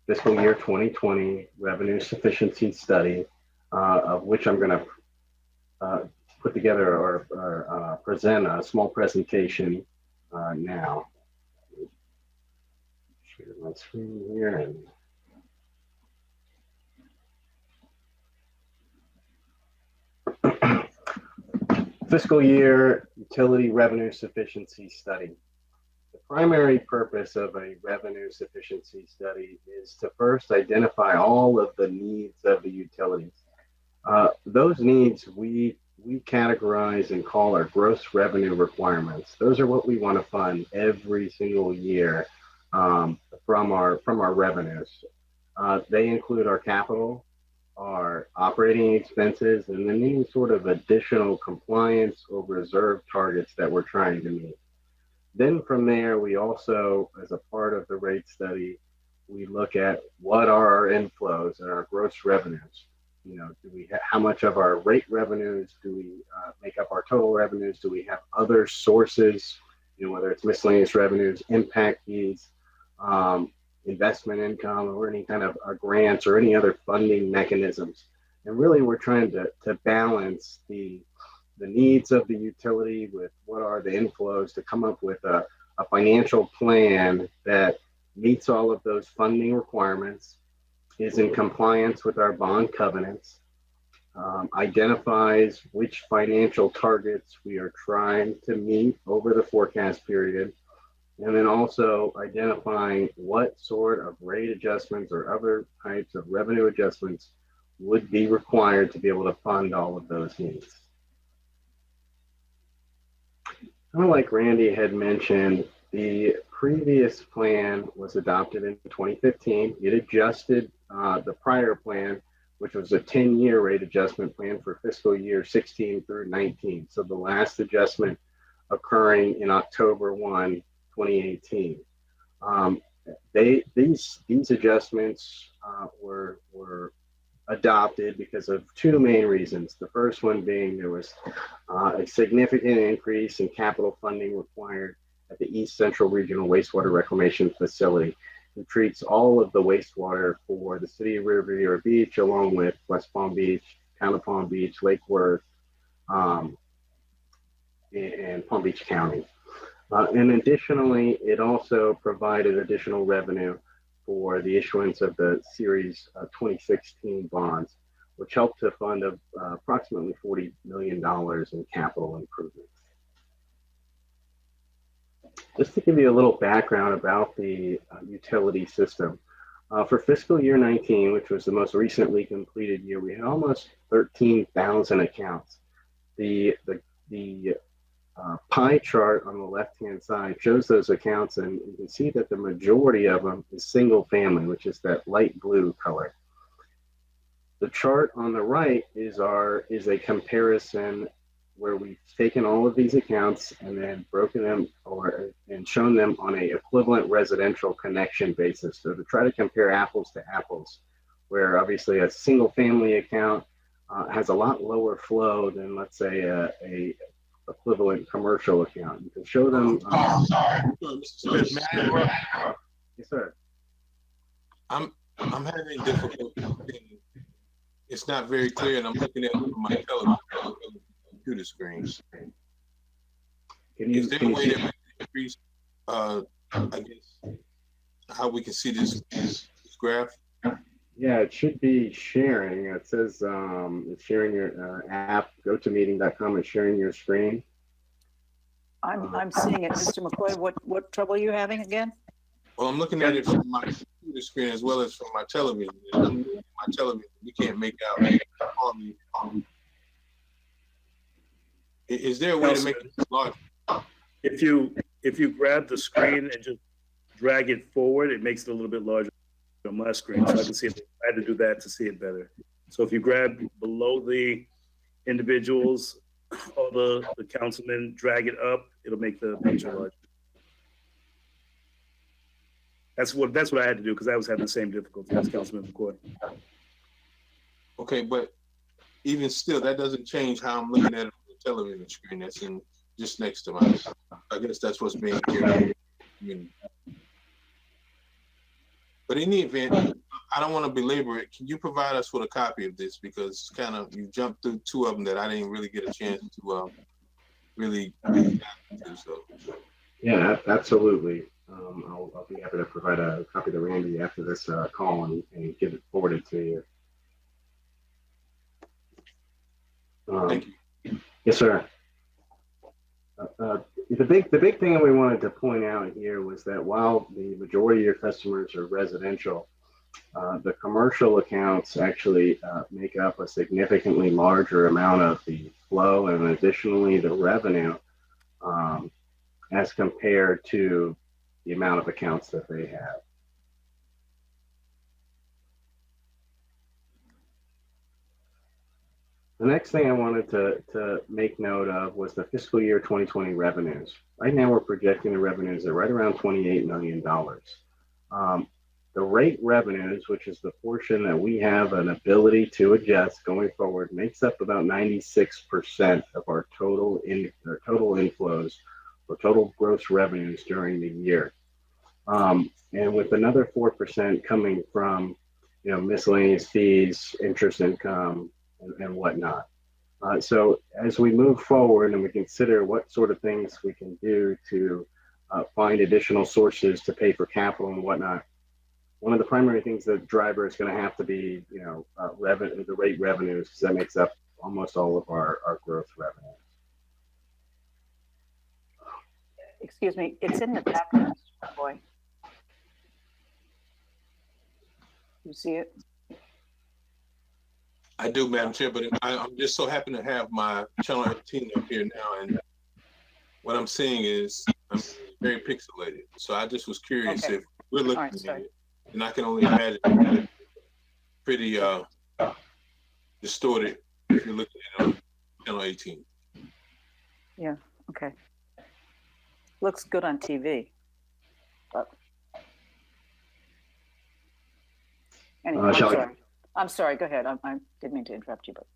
Speaker 10: fiscal year 2020 revenue sufficiency study, of which I'm going to put together or present a small presentation now. share my screen here and fiscal year utility revenue sufficiency study. The primary purpose of a revenue sufficiency study is to first identify all of the needs of the utilities. Those needs we categorize and call our gross revenue requirements. Those are what we want to fund every single year from our revenues. They include our capital, our operating expenses, and then any sort of additional compliance or reserve targets that we're trying to meet. Then from there, we also, as a part of the rate study, we look at what are our inflows and our gross revenues. You know, how much of our rate revenues do we make up our total revenues? Do we have other sources, you know, whether it's miscellaneous revenues, impact fees, investment income, or any kind of grants or any other funding mechanisms? And really, we're trying to balance the needs of the utility with what are the inflows to come up with a financial plan that meets all of those funding requirements, is in compliance with our bond covenants, identifies which financial targets we are trying to meet over the forecast period, and then also identifying what sort of rate adjustments or other types of revenue adjustments would be required to be able to fund all of those needs. Kind of like Randy had mentioned, the previous plan was adopted in 2015. It adjusted the prior plan, which was a 10-year rate adjustment plan for fiscal year 16 through 19. So the last adjustment occurring in October 1, 2018. These adjustments were adopted because of two main reasons. The first one being there was a significant increase in capital funding required at the East Central Regional Wastewater Reclamation Facility, who treats all of the wastewater for the city of Riviera Beach, along with West Palm Beach, Town of Palm Beach, Lake Worth, and Palm Beach County. And additionally, it also provided additional revenue for the issuance of the Series 2016 bonds, which helped to fund approximately $40 million in capital improvements. Just to give you a little background about the utility system, for fiscal year 19, which was the most recently completed year, we had almost 13,000 accounts. The pie chart on the left-hand side shows those accounts, and you can see that the majority of them is single family, which is that light blue color. The chart on the right is a comparison where we've taken all of these accounts and then broken them and shown them on a equivalent residential connection basis. So to try to compare apples to apples, where obviously a single family account has a lot lower flow than, let's say, a equivalent commercial account. You can show them. Yes, sir.
Speaker 8: I'm having difficulty. It's not very clear, and I'm looking at it from my computer screen. Is there a way that we can increase, I guess, how we can see this graph?
Speaker 10: Yeah, it should be sharing. It says it's sharing your app. Go to meeting.com and sharing your screen.
Speaker 2: I'm seeing it. Mr. McCoy, what trouble are you having again?
Speaker 8: Well, I'm looking at it from my computer screen as well as from my television. I'm looking at my television. We can't make out. Is there a way to make it larger?
Speaker 11: If you grab the screen and just drag it forward, it makes it a little bit larger on my screen, so I can see it. I had to do that to see it better. So if you grab below the individuals or the councilmen, drag it up, it'll make the picture larger. That's what I had to do because I was having the same difficulty as Councilman McCoy.
Speaker 8: Okay, but even still, that doesn't change how I'm looking at it on the television screen that's in just next to mine. I guess that's what's being carried. But in the event, I don't want to belabor it. Can you provide us with a copy of this? Because kind of you jumped through two of them that I didn't really get a chance to really.
Speaker 10: Yeah, absolutely. I'll be happy to provide a copy to Randy after this call and get it forwarded to you.
Speaker 8: Thank you.
Speaker 10: Yes, sir. The big thing we wanted to point out here was that while the majority of your customers are residential, the commercial accounts actually make up a significantly larger amount of the flow and additionally the revenue as compared to the amount of accounts that they have. The next thing I wanted to make note of was the fiscal year 2020 revenues. Right now, we're projecting the revenues at right around $28 million. The rate revenues, which is the portion that we have an ability to adjust going forward, makes up about 96% of our total inflows or total gross revenues during the year. And with another 4% coming from, miscellaneous fees, interest income, and whatnot. So as we move forward and we consider what sort of things we can do to find additional sources to pay for capital and whatnot, one of the primary things the driver is going to have to be, revenue, the rate revenues, because that makes up almost all of our growth revenue.
Speaker 2: Excuse me, it's in the background, boy. You see it?
Speaker 8: I do, Madam Chair, but I'm just so happy to have my channel 18 up here now, and what I'm seeing is I'm very pixelated. So I just was curious if we're looking at it, and I can only imagine it's pretty distorted if you're looking at it on channel 18.
Speaker 2: Yeah. Okay. Looks good on TV. But anyway, I'm sorry. Go ahead. I didn't mean to interrupt you, but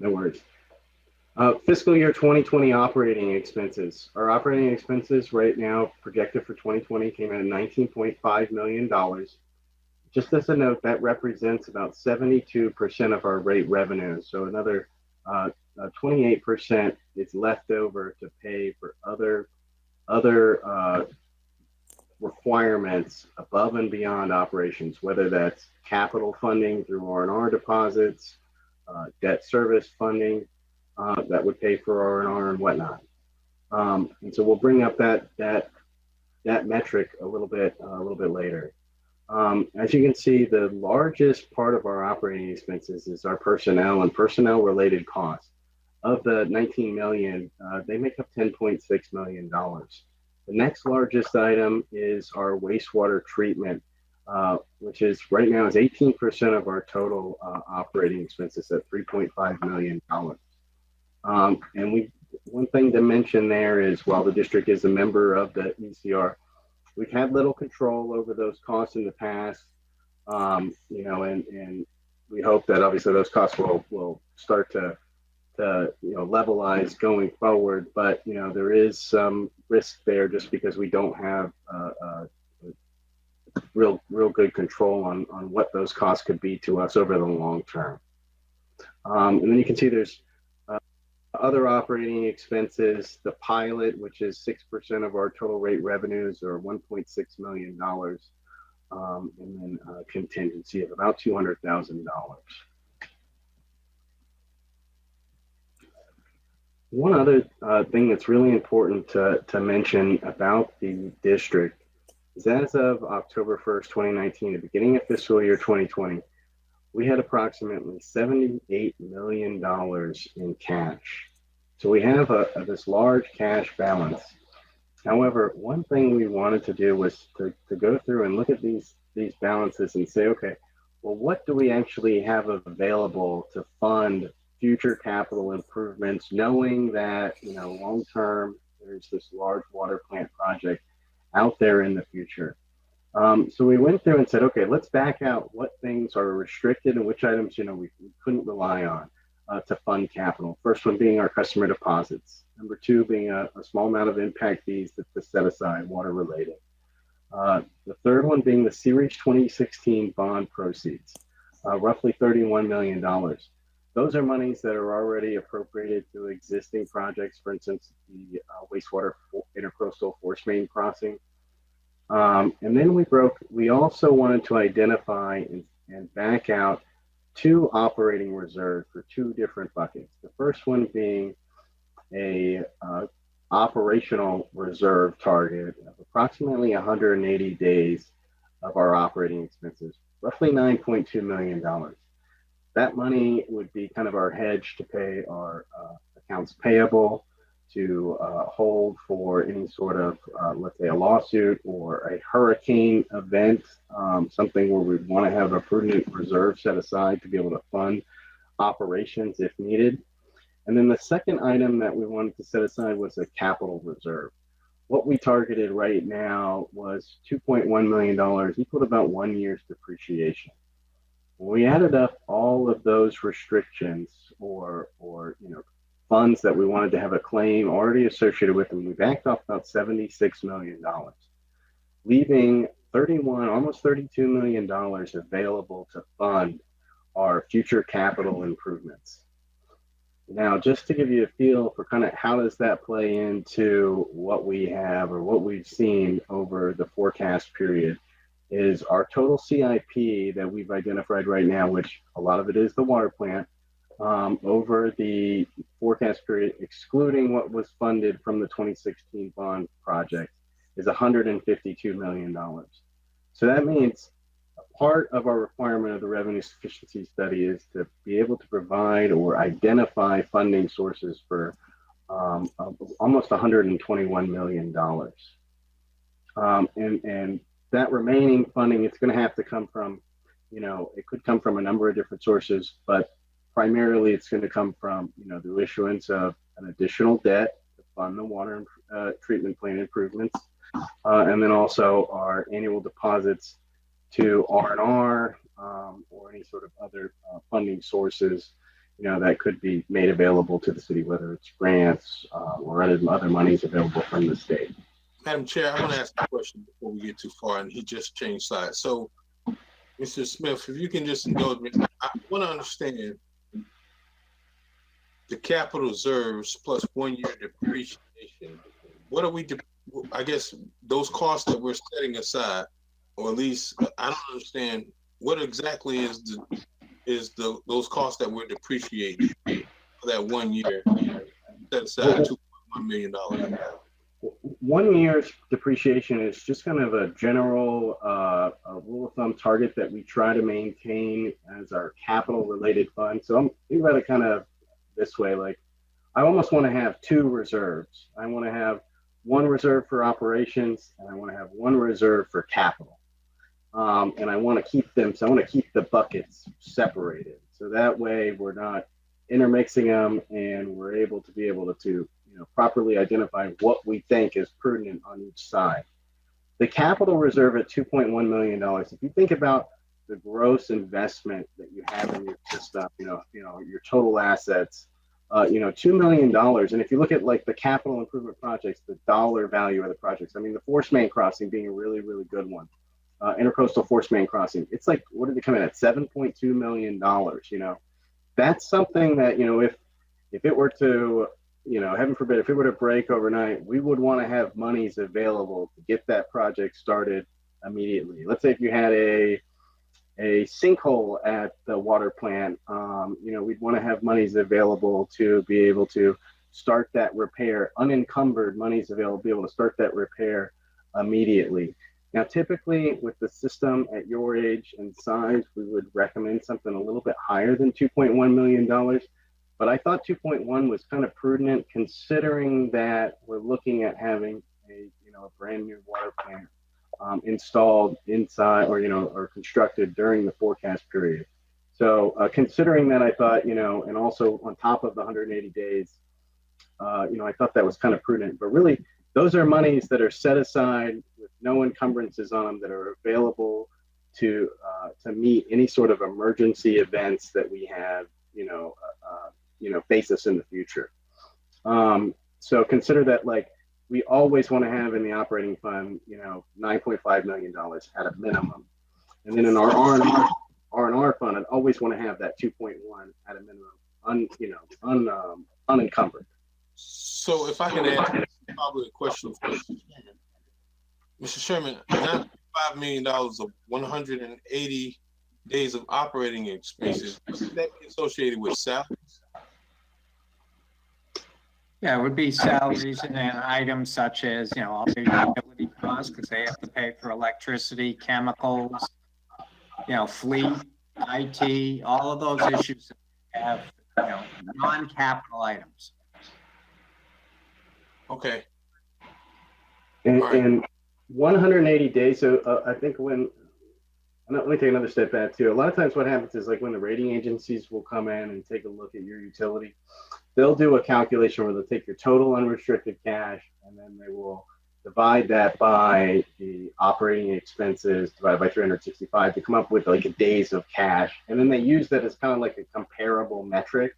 Speaker 10: no worries. Fiscal year 2020 operating expenses. Our operating expenses right now projected for 2020 came in at $19.5 million. Just as a note, that represents about 72% of our rate revenue. So another 28% is left over to pay for other requirements above and beyond operations, whether that's capital funding through R&R deposits, debt service funding that would pay for R&R and whatnot. And so we'll bring up that metric a little bit later. As you can see, the largest part of our operating expenses is our personnel and personnel related costs. Of the 19 million, they make up $10.6 million. The next largest item is our wastewater treatment, which is right now is 18% of our total operating expenses at $3.5 million. And one thing to mention there is while the district is a member of the ECR, we've had little control over those costs in the past, and we hope that obviously those costs will start to levelize going forward. But there is some risk there just because we don't have real good control on what those costs could be to us over the long term. And then you can see there's other operating expenses, the pilot, which is 6% of our total rate revenues, or $1.6 million, and then contingency of about $200,000. One other thing that's really important to mention about the district is as of October 1st, 2019, the beginning of fiscal year 2020, we had approximately $78 million in cash. So we have this large cash balance. However, one thing we wanted to do was to go through and look at these balances and say, okay, well, what do we actually have available to fund future capital improvements, knowing that, long term, there's this large water plant project out there in the future. So we went through and said, okay, let's back out what things are restricted and which items, we couldn't rely on to fund capital. First one being our customer deposits. Number two being a small amount of impact fees that's set aside, water related. The third one being the Series 2016 bond proceeds, roughly $31 million. Those are monies that are already appropriated to existing projects. For instance, the wastewater intercoastal force main crossing. And then we also wanted to identify and back out two operating reserves for two different buckets. The first one being a operational reserve target of approximately 180 days of our operating expenses, roughly $9.2 million. That money would be kind of our hedge to pay our accounts payable, to hold for any sort of, let's say, a lawsuit or a hurricane event, something where we'd want to have a prudent reserve set aside to be able to fund operations if needed. And then the second item that we wanted to set aside was a capital reserve. What we targeted right now was $2.1 million, equal to about 1 year's depreciation. When we added up all of those restrictions or funds that we wanted to have a claim already associated with them, we backed off about $76 million, leaving almost $32 million available to fund our future capital improvements. Now, just to give you a feel for kind of how does that play into what we have or what we've seen over the forecast period, is our total CIP that we've identified right now, which a lot of it is the water plant, over the forecast period, excluding what was funded from the 2016 bond project, is $152 million. So that means a part of our requirement of the revenue sufficiency study is to be able to provide or identify funding sources for almost $121 million. And that remaining funding, it's going to have to come from, it could come from a number of different sources, but primarily it's going to come from, the issuance of an additional debt to fund the water treatment plant improvements, and then also our annual deposits to R&R, or any sort of other funding sources, that could be made available to the city, whether it's grants or other monies available from the state.
Speaker 8: Madam Chair, I want to ask a question before we get too far, and he just changed sides. So, Mr. Smith, if you can just indulge me, I want to understand the capital reserves plus 1 year depreciation. What are we, I guess, those costs that we're setting aside, or at least I don't understand what exactly is those costs that we're depreciating for that 1 year set aside $2.1 million.
Speaker 10: 1 year's depreciation is just kind of a general rule of thumb target that we try to maintain as our capital related fund. So I'm thinking about it kind of this way, like I almost want to have two reserves. I want to have one reserve for operations and I want to have one reserve for capital. And I want to keep them, so I want to keep the buckets separated. So that way we're not intermixing them and we're able to properly identify what we think is prudent on each side. The capital reserve at $2.1 million, if you think about the gross investment that you have in your system, your total assets, $2 million. And if you look at like the capital improvement projects, the dollar value of the projects, I mean, the Force Main Crossing being a really, really good one. Intercoastal Force Main Crossing, it's like, what did it come in at? $7.2 million, That's something that, if it were to, heaven forbid, if it were to break overnight, we would want to have monies available to get that project started immediately. Let's say if you had a sinkhole at the water plant, we'd want to have monies available to be able to start that repair, unencumbered monies available to be able to start that repair immediately. Now, typically with the system at your age and size, we would recommend something a little bit higher than $2.1 million. But I thought 2.1 was kind of prudent, considering that we're looking at having a brand new water plant installed inside or constructed during the forecast period. So considering that, I thought, and also on top of the 180 days, I thought that was kind of prudent. But really, those are monies that are set aside with no encumbrances on them, that are available to meet any sort of emergency events that we have, face us in the future. So consider that, like, we always want to have in the operating fund, $9.5 million at a minimum. And then in our R&R fund, I'd always want to have that 2.1 at a minimum, unencumbered.
Speaker 8: So if I can ask probably a question for you. Mr. Chairman, not $5 million of 180 days of operating expenses. Would that be associated with salaries?
Speaker 9: Yeah, it would be salaries and then items such as, all the utility costs, because they have to pay for electricity, chemicals, fleet, IT, all of those issues have, non-capital items.
Speaker 8: Okay.
Speaker 10: And,
Speaker 8: All right.
Speaker 10: and 180 days. So I think let me take another step back too. A lot of times what happens is like when the rating agencies will come in and take a look at your utility, they'll do a calculation where they'll take your total unrestricted cash and then they will divide that by the operating expenses divided by 365 to come up with like a days of cash. And then they use that as kind of like a comparable metric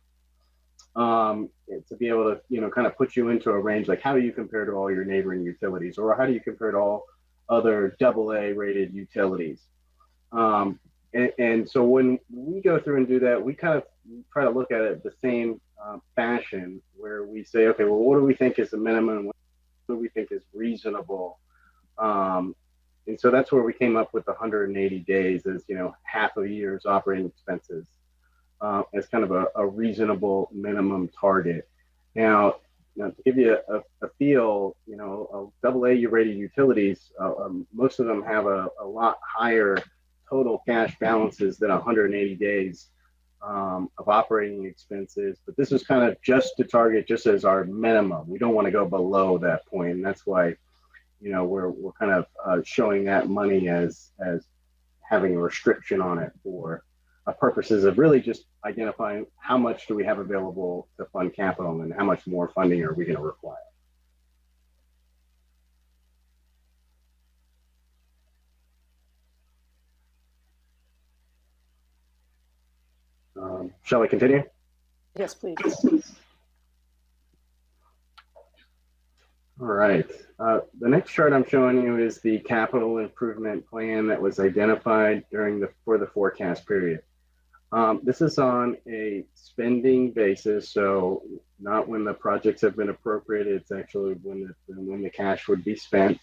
Speaker 10: to be able to, kind of put you into a range, like how do you compare to all your neighboring utilities, or how do you compare to all other AA rated utilities? And so when we go through and do that, we kind of try to look at it the same fashion where we say, okay, well, what do we think is the minimum? What do we think is reasonable? And so that's where we came up with the 180 days as, half a year's operating expenses as kind of a reasonable minimum target. Now, to give you a feel, AA rated utilities, most of them have a lot higher total cash balances than 180 days of operating expenses. But this is kind of just to target just as our minimum. We don't want to go below that point. And that's why, we're kind of showing that money as having a restriction on it for purposes of really just identifying how much do we have available to fund capital and how much more funding are we going to require. Shall we continue?
Speaker 2: Yes, please.
Speaker 10: All right. The next chart I'm showing you is the capital improvement plan that was identified for the forecast period. This is on a spending basis, so not when the projects have been appropriated. It's actually when the cash would be spent.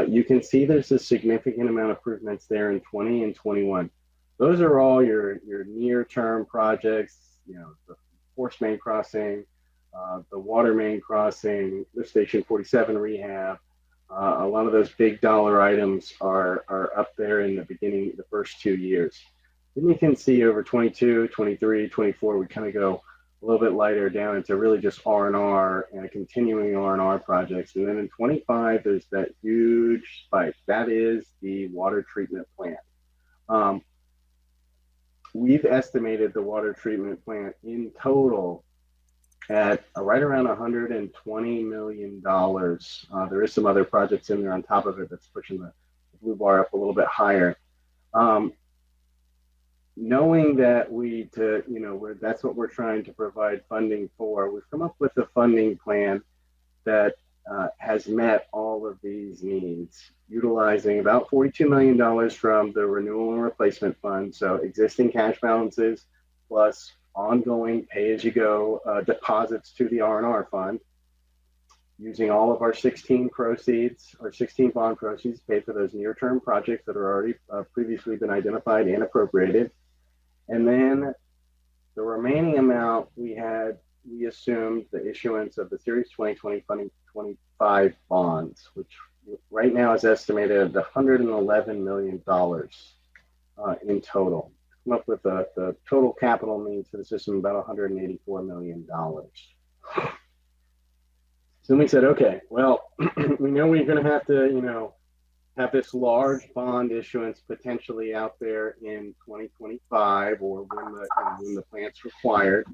Speaker 10: You can see there's a significant amount of improvements there in 20 and 21. Those are all your near-term projects, the force main crossing, the water main crossing, the Station 47 rehab. A lot of those big dollar items are up there in the beginning, the first 2 years. Then you can see over 22, 23, 24, we kind of go a little bit lighter down into really just R&R and continuing R&R projects. And then in 25, there's that huge spike. That is the water treatment plant. We've estimated the water treatment plant in total at right around $120 million. There is some other projects in there on top of it that's pushing the blue bar up a little bit higher. Knowing that that's what we're trying to provide funding for, we've come up with a funding plan that has met all of these needs, utilizing about $42 million from the renewal and replacement fund, so existing cash balances plus ongoing pay-as-you-go deposits to the R&R fund, using all of our 16 bond proceeds to pay for those near-term projects that are already previously been identified and appropriated. And then the remaining amount we assumed the issuance of the Series 2020 Funding 25 bonds, which right now is estimated at $111 million in total. Come up with the total capital needs for the system about $184 million. So then we said, okay, well, we know we're going to have to, have this large bond issuance potentially out there in 2025 or when the plant's required.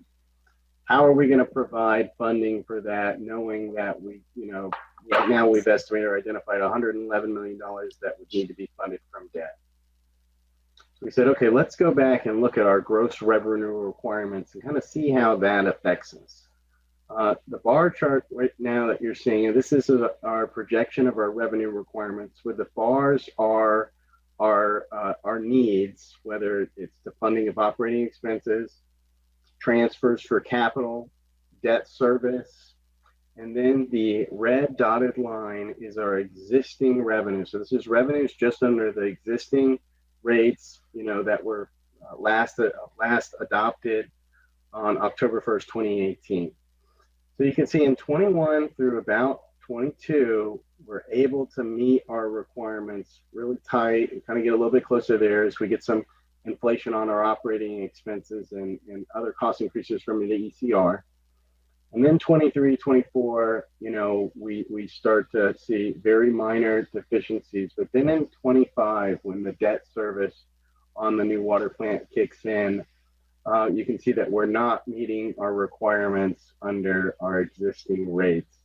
Speaker 10: How are we going to provide funding for that, knowing that right now we've estimated or identified $111 million that would need to be funded from debt. So we said, okay, let's go back and look at our gross revenue requirements and kind of see how that affects us. The bar chart right now that you're seeing, this is our projection of our revenue requirements, where the bars are our needs, whether it's the funding of operating expenses, transfers for capital, debt service, And then the red dotted line is our existing revenue. So this is revenues just under the existing rates, that were last adopted on October 1st, 2018. So you can see in 21 through about 22, we're able to meet our requirements really tight and kind of get a little bit closer there as we get some inflation on our operating expenses and other cost increases from the ECR. And then 23, 24, we start to see very minor deficiencies. But then in 25, when the debt service on the new water plant kicks in, you can see that we're not meeting our requirements under our existing rates.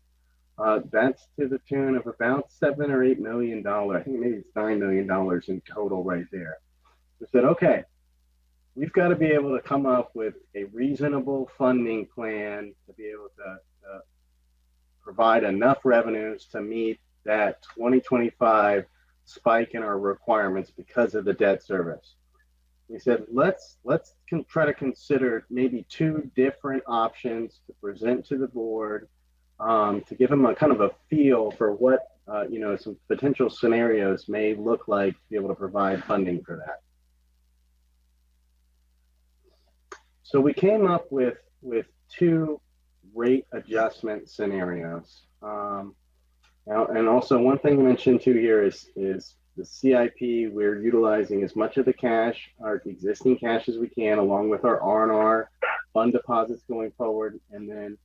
Speaker 10: That's to the tune of about $7 or $8 million. I think maybe it's $9 million in total right there. We said, okay, we've got to be able to come up with a reasonable funding plan to be able to provide enough revenues to meet that 2025 spike in our requirements because of the debt service. We said, let's try to consider maybe two different options to present to the board to give them a kind of a feel for what some potential scenarios may look like to be able to provide funding for that. So we came up with two rate adjustment scenarios. And also one thing to mention too here is the CIP. We're utilizing as much of the cash, our existing cash as we can, along with our R&R fund deposits going forward, and then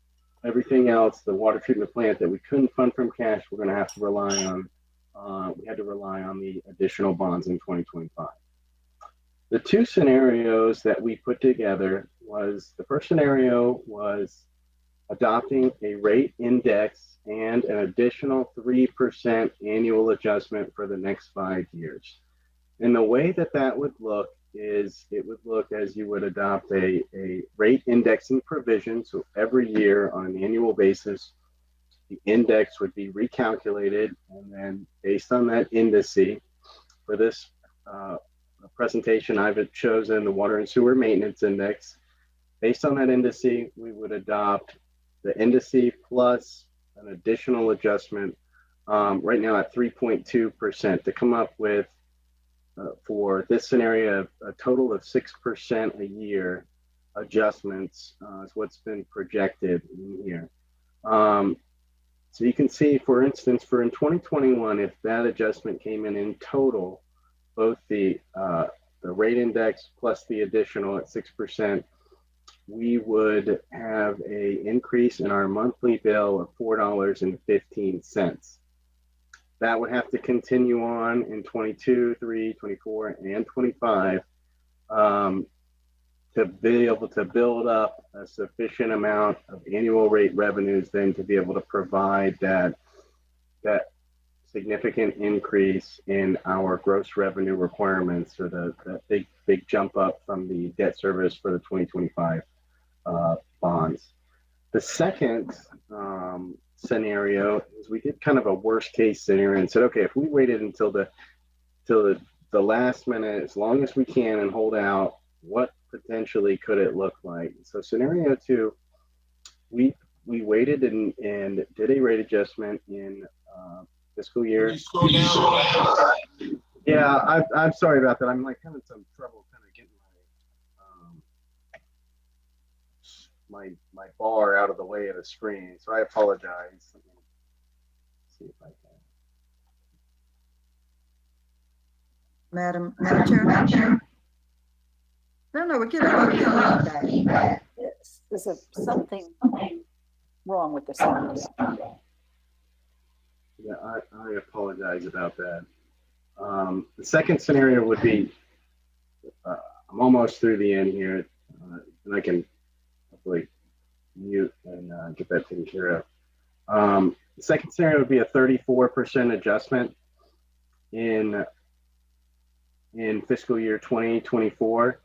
Speaker 10: everything else, the water treatment plant that we couldn't fund from cash, we're going to have to rely on. We had to rely on the additional bonds in 2025. The two scenarios that we put together was, the first scenario was adopting a rate index and an additional 3% annual adjustment for the next 5 years. And the way that would look is it would look as you would adopt a rate indexing provision. So every year on an annual basis, the index would be recalculated, and then based on that indice, for this presentation, I've chosen the Water and Sewer Maintenance Index. Based on that indice, we would adopt the indice plus an additional adjustment right now at 3.2% to come up with, for this scenario, a total of 6% a year adjustments is what's been projected in here. So you can see, for instance, in 2021, if that adjustment came in total, both the rate index plus the additional at 6%, we would have an increase in our monthly bill of $4.15. That would have to continue on in 22, 3, 24, and 25 to be able to build up a sufficient amount of annual rate revenues then to be able to provide that significant increase in our gross revenue requirements, or the big jump up from the debt service for the 2025 bonds. The second scenario is we did kind of a worst case scenario and said, okay, if we waited until the last minute, as long as we can, and hold out, what potentially could it look like? So scenario two, we waited and did a rate adjustment in fiscal year. Yeah, I'm sorry about that. I'm like having some trouble kind of getting my bar out of the way of the screen, so I apologize. Let me see if I can.
Speaker 4: Madam Chair? No, we're getting a lot of feedback.
Speaker 2: Yes, there's something wrong with the sound.
Speaker 10: Yeah, I apologize about that. The second scenario would be, I'm almost through the end here, and I can hopefully mute and get that taken care of. The second scenario would be a 34% adjustment in fiscal year 2024.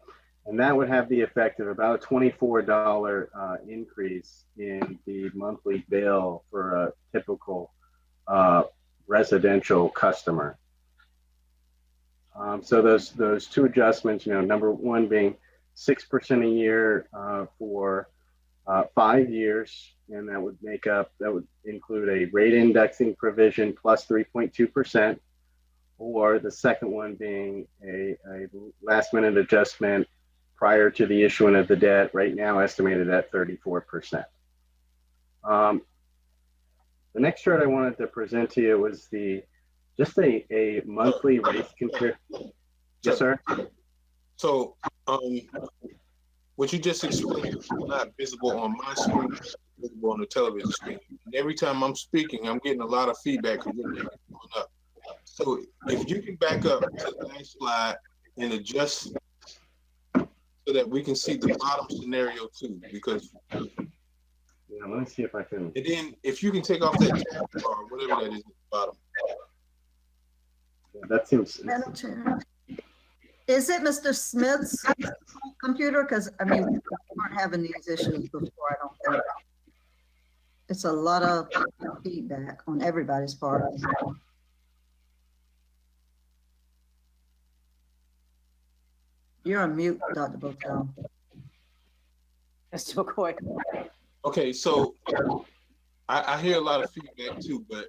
Speaker 10: And that would have the effect of about a $24 increase in the monthly bill for a typical residential customer. So those two adjustments, number one being 6% a year for 5 years, and that would include a rate indexing provision plus 3.2%, or the second one being a last minute adjustment prior to the issuing of the debt, right now estimated at 34%. The next chart I wanted to present to you was just a monthly rate compare. Yes, sir.
Speaker 8: So, what you just explained is not visible on my screen, it's visible on the television screen. And every time I'm speaking, I'm getting a lot of feedback because your name is going up. So if you can back up to the next slide and adjust so that we can see the bottom scenario too, because
Speaker 10: yeah, let me see if I can.
Speaker 8: And then if you can take off that tab bar, whatever that is at the bottom.
Speaker 10: Yeah, that seems.
Speaker 4: Madam Chair. Is it Mr. Smith's computer? Because, I mean, we weren't having these issues before, I don't think. It's a lot of feedback on everybody's part. You're on mute, Dr. Botel.
Speaker 2: Mr. McCoy.
Speaker 8: Okay, so I hear a lot of feedback too, but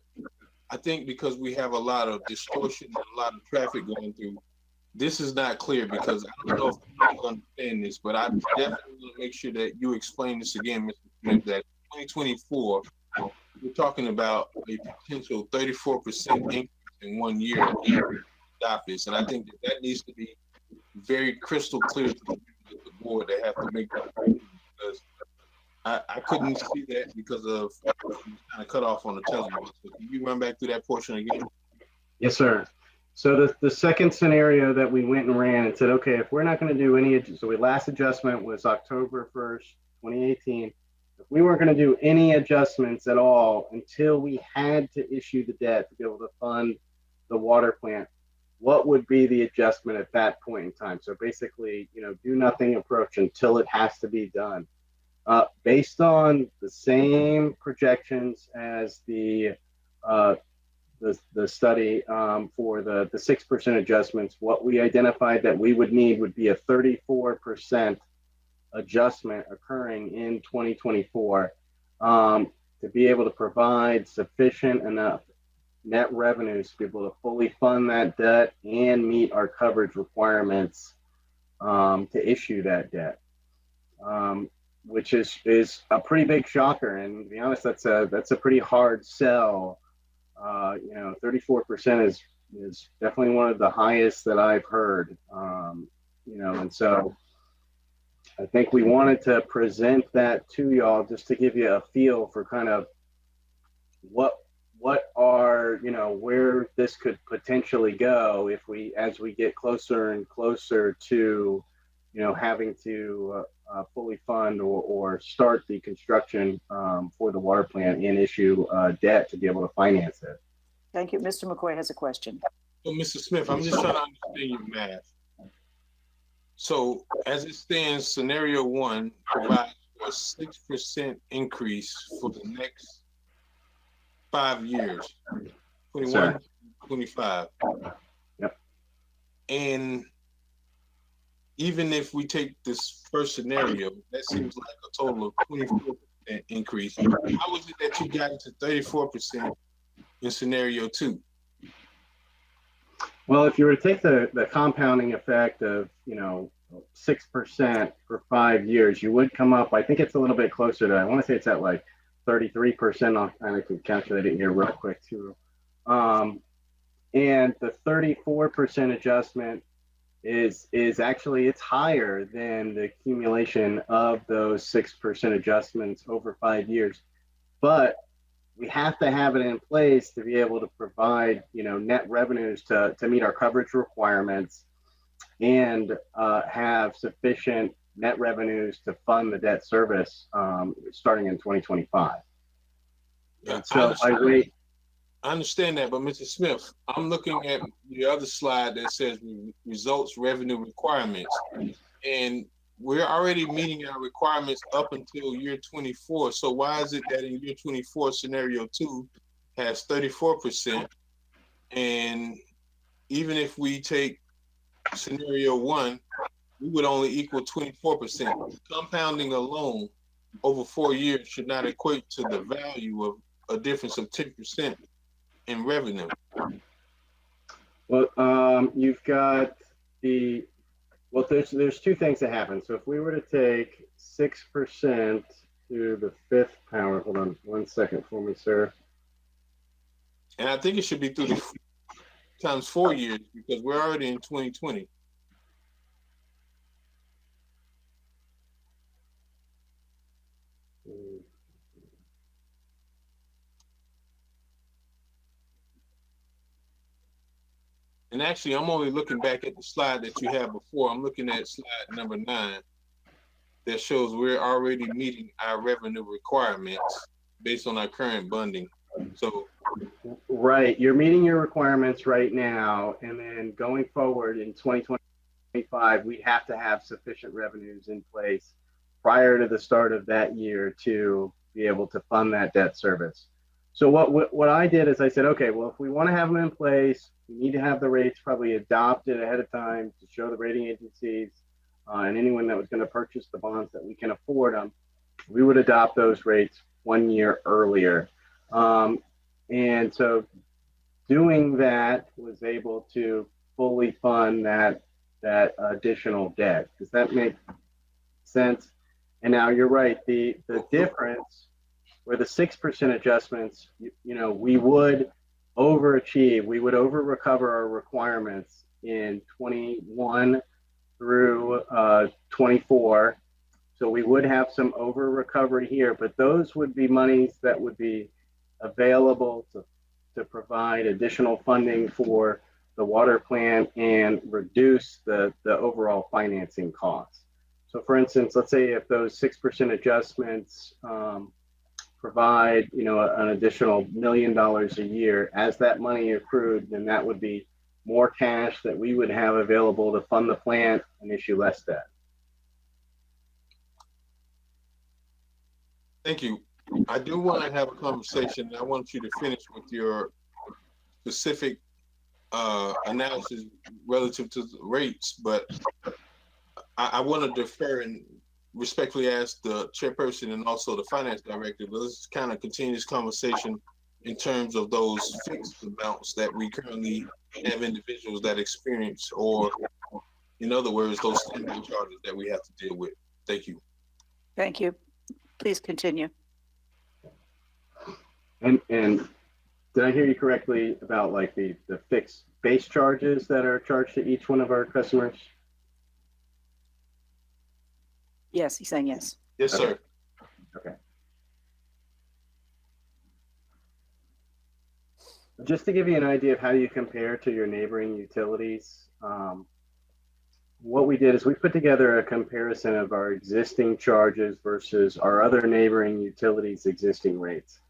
Speaker 8: I think because we have a lot of distortion and a lot of traffic going through, this is not clear because I don't know if people understand this, but I definitely want to make sure that you explain this again, Mr. Smith, that 2024, we're talking about a potential 34% increase in 1 year in office. And I think that needs to be very crystal clear to the board. They have to make that because I couldn't see that because of kind of cut off on the television. So can you run back through that portion again?
Speaker 10: Yes, sir. So the second scenario that we went and ran and said, okay, if we're not going to do any, so the last adjustment was October 1st, 2018. If we weren't going to do any adjustments at all until we had to issue the debt to be able to fund the water plant, what would be the adjustment at that point in time? So basically, do nothing approach until it has to be done. Based on the same projections as the study for the 6% adjustments, what we identified that we would need would be a 34% adjustment occurring in 2024 to be able to provide sufficient enough net revenues to be able to fully fund that debt and meet our coverage requirements to issue that debt, which is a pretty big shocker. And to be honest, that's a pretty hard sell. 34% is definitely one of the highest that I've heard. And so I think we wanted to present that to y'all just to give you a feel for kind of what are, where this could potentially go as we get closer and closer to, having to fully fund or start the construction for the water plant and issue debt to be able to finance it.
Speaker 2: Thank you. Mr. McCoy has a question.
Speaker 8: So, Mr. Smith, I'm just trying to understand your math. So, as it stands, scenario 1 provides for a 6% increase for the next 5 years, 21, 25.
Speaker 10: Yep.
Speaker 8: And even if we take this first scenario, that seems like a total of 24% increase. How is it that you got to 34% in scenario 2?
Speaker 10: Well, if you were to take the compounding effect of 6% for 5 years, you would come up. I think it's a little bit closer to. I want to say it's at like 33%. I can calculate it here real quick too. And the 34% adjustment is actually, it's higher than the accumulation of those 6% adjustments over 5 years. But we have to have it in place to be able to provide, net revenues to meet our coverage requirements and have sufficient net revenues to fund the debt service starting in 2025.
Speaker 8: Yeah,
Speaker 10: so
Speaker 8: I understand that, but Mr. Smith, I'm looking at the other slide that says results revenue requirements, and we're already meeting our requirements up until year 24. So why is it that in year 24, scenario 2 has 34%, and even if we take scenario 1, we would only equal 24%. Compounding alone over 4 years should not equate to the value of a difference of 10% in revenue.
Speaker 10: Well, you've got well, there's two things that happen. So if we were to take 6% to the fifth power, hold on 1 second for me, sir.
Speaker 8: And I think it should be through the times 4 years because we're already in 2020. And actually, I'm only looking back at the slide that you had before. I'm looking at slide number 9 that shows we're already meeting our revenue requirements based on our current bonding. So,
Speaker 10: Right, you're meeting your requirements right now, and then going forward in 2025, we have to have sufficient revenues in place prior to the start of that year to be able to fund that debt service. So what I did is I said, okay, well, if we want to have them in place, we need to have the rates probably adopted ahead of time to show the rating agencies and anyone that was going to purchase the bonds that we can afford them. We would adopt those rates 1 year earlier. And so doing that was able to fully fund that additional debt. Does that make sense? And now you're right, the difference where the 6% adjustments, we would overachieve, we would over recover our requirements in 21 through 24. So we would have some over recovery here, but those would be monies that would be available to provide additional funding for the water plant and reduce the overall financing costs. So for instance, let's say if those 6% adjustments provide, an additional $1 million a year, as that money accrued, then that would be more cash that we would have available to fund the plant and issue less debt.
Speaker 8: thank you. I do want to have a conversation. I want you to finish with your specific analysis relative to the rates, but I want to defer and respectfully ask the chairperson and also the finance director, but let's kind of continue this conversation in terms of those fixed amounts that we currently have individuals that experience, or in other words, those standing charges that we have to deal with. Thank you.
Speaker 2: Thank you. Please continue.
Speaker 10: And did I hear you correctly about like the fixed base charges that are charged to each one of our customers?
Speaker 2: Yes, he's saying yes.
Speaker 8: Yes, sir.
Speaker 10: Okay. Just to give you an idea of how you compare to your neighboring utilities, what we did is we put together a comparison of our existing charges versus our other neighboring utilities' existing rates.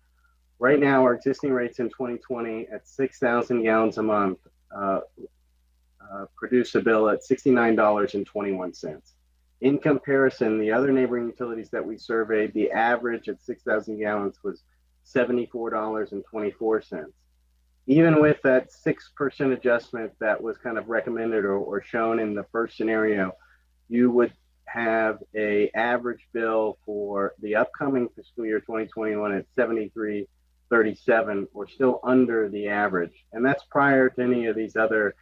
Speaker 10: Right now, our existing rates in 2020 at 6,000 gallons a month produce a bill at $69.21. In comparison, the other neighboring utilities that we surveyed, the average at 6,000 gallons was $74.24. Even with that 6% adjustment that was kind of recommended or shown in the first scenario, you would have a average bill for the upcoming fiscal year 2021 at $73.37, or still under the average. And that's prior to any of these other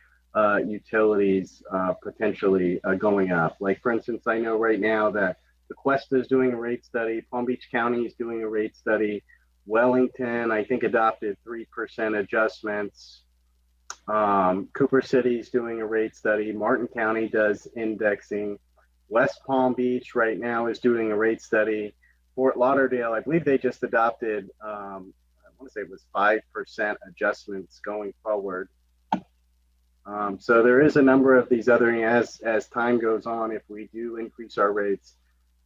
Speaker 10: utilities potentially going up. Like for instance, I know right now that the Cuesta is doing a rate study, Palm Beach County is doing a rate study, Wellington, I think, adopted 3% adjustments. Cooper City is doing a rate study. Martin County does indexing. West Palm Beach right now is doing a rate study. Fort Lauderdale, I believe they just adopted, I want to say it was 5% adjustments going forward. So there is a number of these other, as time goes on, if we do increase our rates,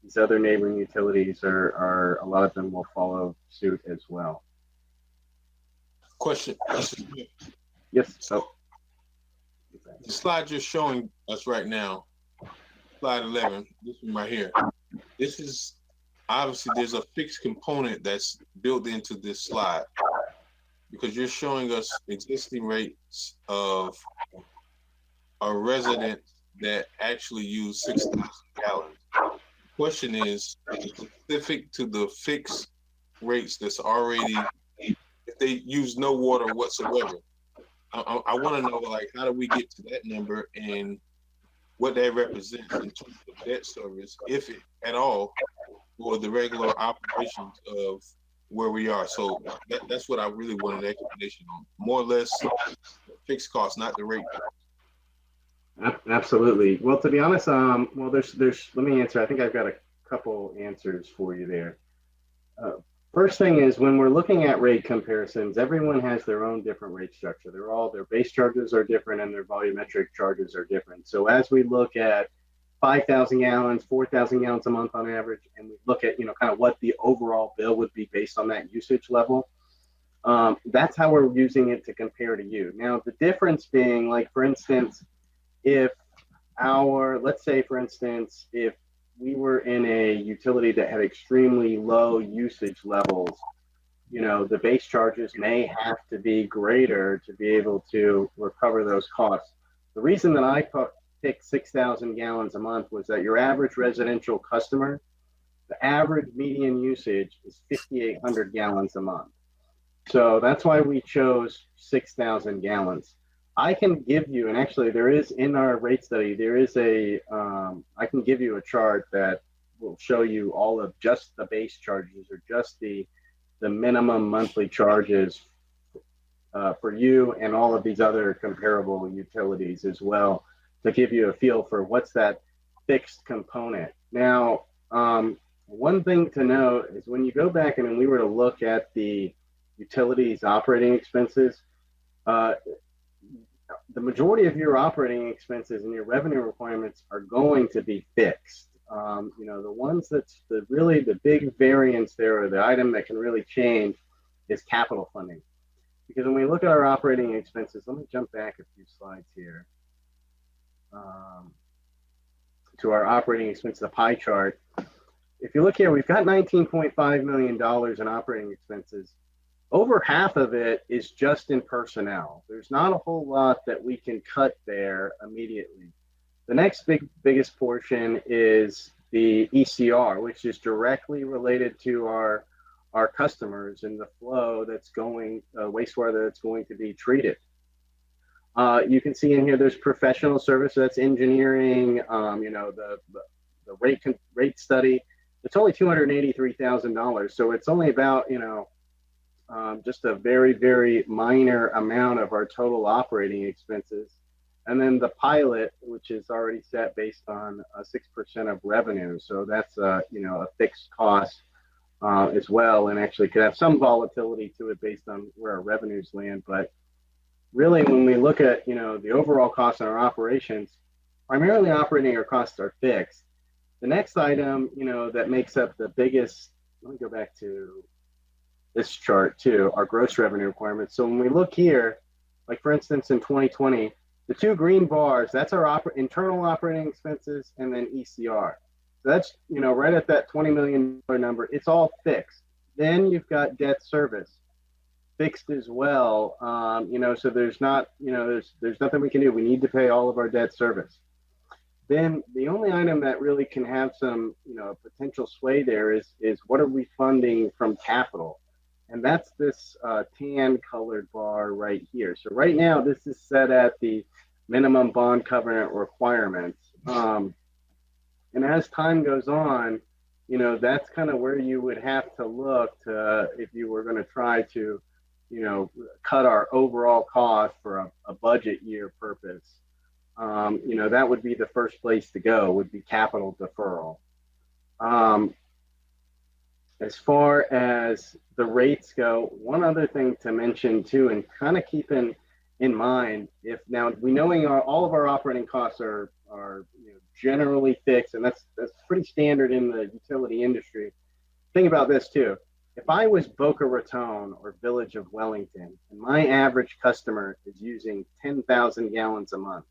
Speaker 10: these other neighboring utilities are a lot of them will follow suit as well.
Speaker 8: Question.
Speaker 10: Yes.
Speaker 8: So the slide you're showing us right now, slide 11, this one right here. This is obviously there's a fixed component that's built into this slide because you're showing us existing rates of a resident that actually use 6,000 gallons. question is specific to the fixed rates that's already, if they use no water whatsoever. I want to know, like, how do we get to that number and what that represents in terms of debt service, if it, at all, or the regular operations of where we are. So that's what I really wanted explanation on. More or less fixed costs, not the rate.
Speaker 10: Absolutely. Well, to be honest, well, let me answer. I think I've got a couple answers for you there. First thing is, when we're looking at rate comparisons, everyone has their own different rate structure. Their base charges are different and their volumetric charges are different. So as we look at 5,000 gallons, 4,000 gallons a month on average, and we look at, kind of what the overall bill would be based on that usage level, that's how we're using it to compare to you. Now, the difference being, like, for instance, let's say, for instance, if we were in a utility that had extremely low usage levels, the base charges may have to be greater to be able to recover those costs. The reason that I picked 6,000 gallons a month was that your average residential customer, the average median usage is 5,800 gallons a month. So that's why we chose 6,000 gallons. I can give you, and actually there is in our rate study, there is I can give you a chart that will show you all of just the base charges or just the minimum monthly charges for you and all of these other comparable utilities as well, to give you a feel for what's that fixed component. Now, one thing to note is when you go back and when we were to look at the utilities operating expenses, the majority of your operating expenses and your revenue requirements are going to be fixed. The ones that's really the big variance there, or the item that can really change, is capital funding. Because when we look at our operating expenses, let me jump back a few slides here to our operating expenses, the pie chart. If you look here, we've got $19.5 million in operating expenses. Over half of it is just in personnel. There's not a whole lot that we can cut there immediately. The next biggest portion is the ECR, which is directly related to our customers and the flow that's going, wastewater that's going to be treated. You can see in here, there's professional service, that's engineering, the rate study. It's only $283,000. So it's only about, just a very, very minor amount of our total operating expenses. And then the pilot, which is already set based on 6% of revenue. So that's a fixed cost as well, and actually could have some volatility to it based on where our revenues land. But really, when we look at, the overall cost in our operations, primarily operating our costs are fixed. The next item, that makes up the biggest, let me go back to this chart too, our gross revenue requirements. So when we look here, like for instance, in 2020, the two green bars, that's our internal operating expenses and then ECR. So that's, right at that $20 million number, it's all fixed. Then you've got debt service fixed as well. So there's not, there's nothing we can do. We need to pay all of our debt service. Then the only item that really can have some, potential sway there is what are we funding from capital? And that's this tan colored bar right here. So right now, this is set at the minimum bond covenant requirements. And as time goes on, that's kind of where you would have to look to, if you were going to try to, cut our overall cost for a budget year purpose. That would be the first place to go, would be capital deferral. As far as the rates go, one other thing to mention too, and kind of keep in mind, if now we knowing all of our operating costs are generally fixed, and that's pretty standard in the utility industry. Think about this too. If I was Boca Raton or Village of Wellington, and my average customer is using 10,000 gallons a month,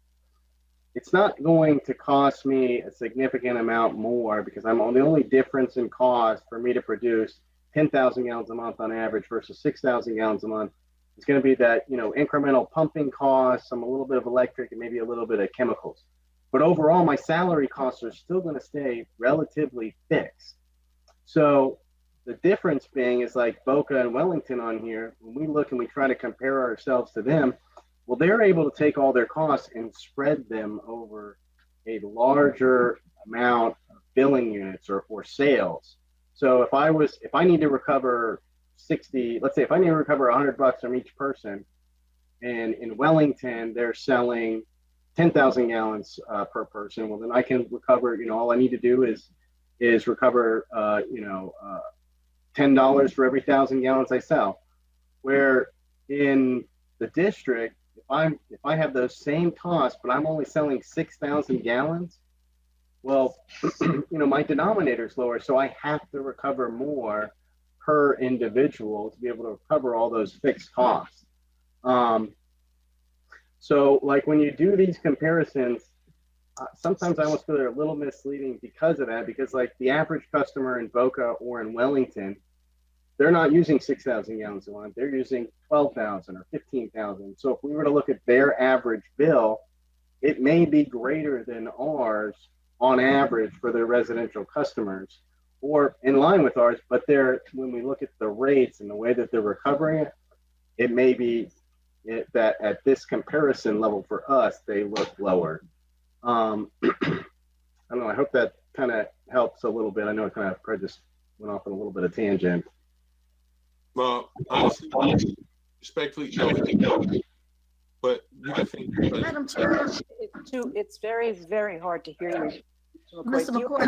Speaker 10: it's not going to cost me a significant amount more, because the only difference in cost for me to produce 10,000 gallons a month on average versus 6,000 gallons a month is going to be that, incremental pumping costs, a little bit of electric, and maybe a little bit of chemicals. But overall, my salary costs are still going to stay relatively fixed. So the difference being is like Boca and Wellington on here, when we look and we try to compare ourselves to them, well, they're able to take all their costs and spread them over a larger amount of billing units or sales. So if I need to recover 60, let's say if I need to recover $100 from each person, and in Wellington they're selling 10,000 gallons per person, well then I can recover, all I need to do is recover $10 for every 1,000 gallons I sell. Where in the district, if I have those same costs but I'm only selling 6,000 gallons, well, my denominator is lower, so I have to recover more per individual to be able to recover all those fixed costs. So like when you do these comparisons, sometimes I almost feel they're a little misleading because of that, because like the average customer in Boca or in Wellington, they're not using 6,000 gallons a month, they're using 12,000 or 15,000. So if we were to look at their average bill, it may be greater than ours on average for their residential customers, or in line with ours, but when we look at the rates and the way that they're recovering it, it may be that at this comparison level for us, they look lower. I don't know, I hope that kind of helps a little bit. I know I kind of just went off on a little bit of tangent.
Speaker 8: Well, honestly, respectfully, no, but you can think.
Speaker 4: Madam Chair,
Speaker 2: It's very, very hard to hear you.
Speaker 4: Mr. McCoy,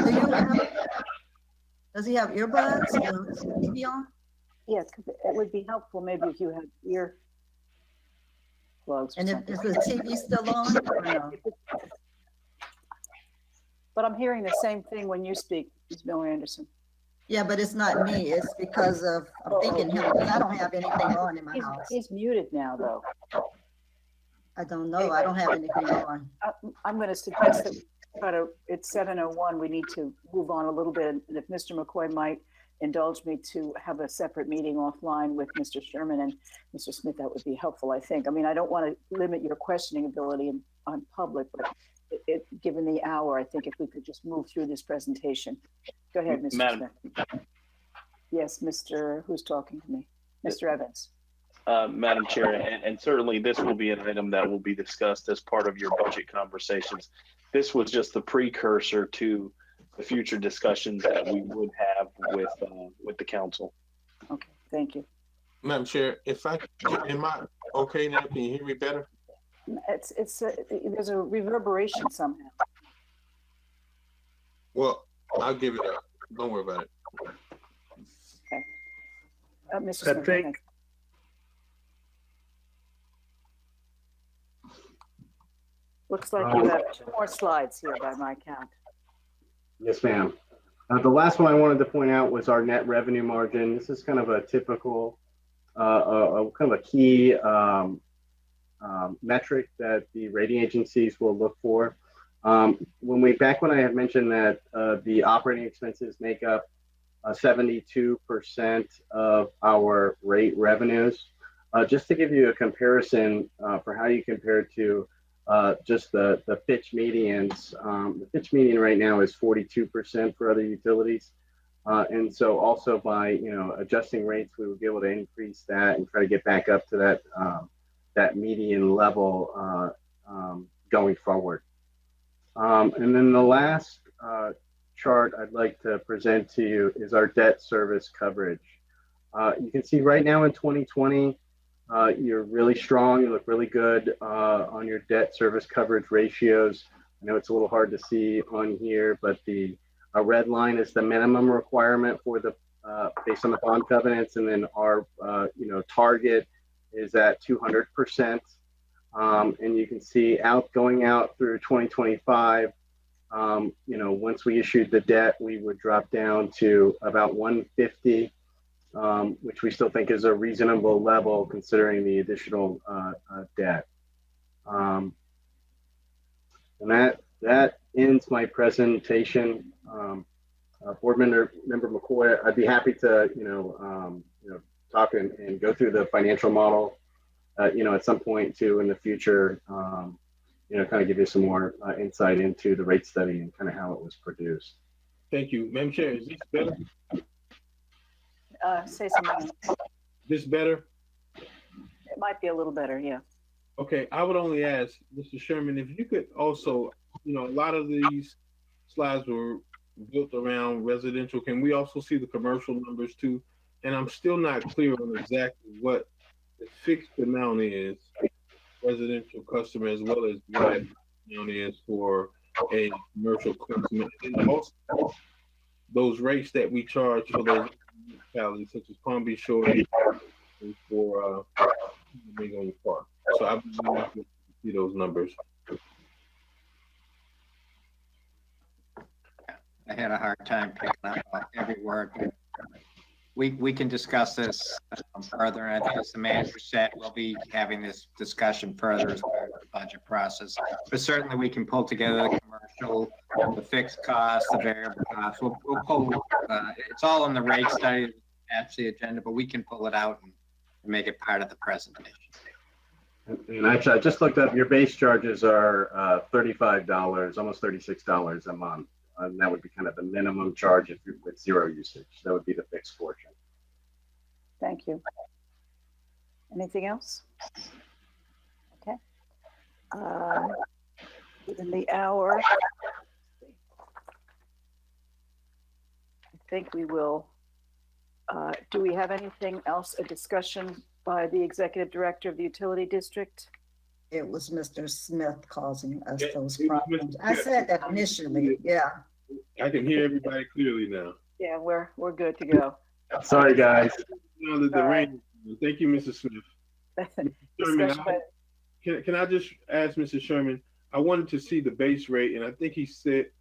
Speaker 4: does he have earbuds? Is the TV on?
Speaker 2: Yes, it would be helpful maybe if you had ear plugs.
Speaker 4: And is the TV still on or no?
Speaker 2: But I'm hearing the same thing when you speak, Ms. Miller Anderson.
Speaker 4: Yeah, but it's not me. It's because of, I'm thinking him, because I don't have anything on in my house.
Speaker 2: He's muted now, though.
Speaker 4: I don't know. I don't have anything on.
Speaker 2: I'm going to suggest that it's 7:01. We need to move on a little bit. And if Mr. McCoy might indulge me to have a separate meeting offline with Mr. Sherman and Mr. Smith, that would be helpful, I think. I mean, I don't want to limit your questioning ability on public, but given the hour, I think if we could just move through this presentation. Go ahead, Mr.
Speaker 3: Madam.
Speaker 2: Smith. Yes, who's talking to me? Mr. Evans.
Speaker 3: Madam Chair, and certainly this will be an item that will be discussed as part of your budget conversations. This was just the precursor to the future discussions that we would have with the council.
Speaker 2: Okay, thank you.
Speaker 8: Madam Chair, am I okay now? Can you hear me better?
Speaker 2: There's a reverberation somehow.
Speaker 8: Well, I'll give it up. Don't worry about it.
Speaker 2: Okay. Mr.
Speaker 11: I
Speaker 2: Smith,
Speaker 11: think-
Speaker 2: go ahead. Looks like you have 2 more slides here by my count.
Speaker 10: Yes, ma'am. The last one I wanted to point out was our net revenue margin. This is kind of a typical, kind of a key metric that the rating agencies will look for. Back when I had mentioned that the operating expenses make up 72% of our rate revenues, just to give you a comparison for how you compare to just the Fitch medians. The Fitch median right now is 42% for other utilities. And so also by, adjusting rates, we would be able to increase that and try to get back up to that median level going forward. And then the last chart I'd like to present to you is our debt service coverage. You can see right now in 2020, you're really strong. You look really good on your debt service coverage ratios. I know it's a little hard to see on here, but the red line is the minimum requirement for the based on the bond covenants, and then our target is at 200%. And you can see going out through 2025. Once we issued the debt, we would drop down to about 150. Which we still think is a reasonable level considering the additional debt. And that ends my presentation. Board member McCoy, I'd be happy to talk and go through the financial model at some point too in the future. kind of give you some more insight into the rate study and kind of how it was produced.
Speaker 8: Thank you. Madam Chair, is this better?
Speaker 2: Say something.
Speaker 8: This better?
Speaker 2: It might be a little better, yeah.
Speaker 8: Okay, I would only ask, Mr. Sherman, if you could also, a lot of these slides were built around residential. Can we also see the commercial numbers too? And I'm still not clear on exactly what the fixed amount is, residential customer, as well as what the amount is for a commercial customer. And also those rates that we charge for those municipalities, such as Palm Beach Shore, for Bingham Park. So I would like to see those numbers.
Speaker 9: I had a hard time picking up every word. We can discuss this further. And I think as the manager said, we'll be having this discussion further as part of the budget process. But certainly we can pull together the commercial, the fixed costs, the variable costs. We'll pull, it's all in the rate study, that's the agenda, but we can pull it out and make it part of the presentation.
Speaker 10: And actually, I just looked up, your base charges are $35, almost $36 a month. And that would be kind of the minimum charge if you're with zero usage. That would be the fixed portion.
Speaker 2: Thank you. Anything else? Okay. Within the hour, I think we will. Do we have anything else, a discussion by the executive director of the utility district?
Speaker 4: It was Mr. Smith causing us those
Speaker 8: it was
Speaker 4: problems.
Speaker 8: Mr.
Speaker 4: I
Speaker 8: Smith.
Speaker 4: said that initially, yeah.
Speaker 8: I can hear everybody clearly now.
Speaker 2: Yeah, we're good to go.
Speaker 10: Sorry, guys.
Speaker 8: Now that the rain. Thank you, Mrs. Smith. Sherman,
Speaker 2: Discussion by-
Speaker 8: can I just ask Mr. Sherman? I wanted to see the base rate, and I think he said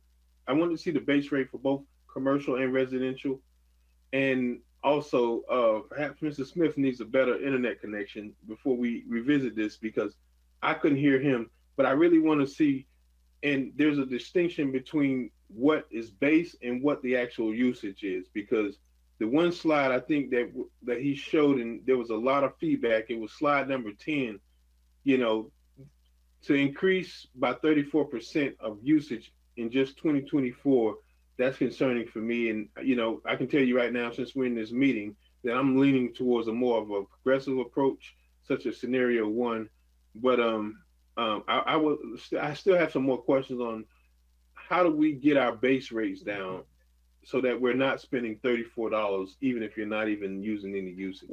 Speaker 8: I wanted to see the base rate for both commercial and residential, and also perhaps Mr. Smith needs a better internet connection before we revisit this because I couldn't hear him. But I really want to see, and there's a distinction between what is base and what the actual usage is, because the one slide I think that he showed, and there was a lot of feedback, it was slide number 10, to increase by 34% of usage in just 2024, that's concerning for me. And, I can tell you right now, since we're in this meeting, that I'm leaning towards a more of a progressive approach, such as scenario 1. But I still have some more questions on how do we get our base rates down so that we're not spending $34, even if you're not even using any usage.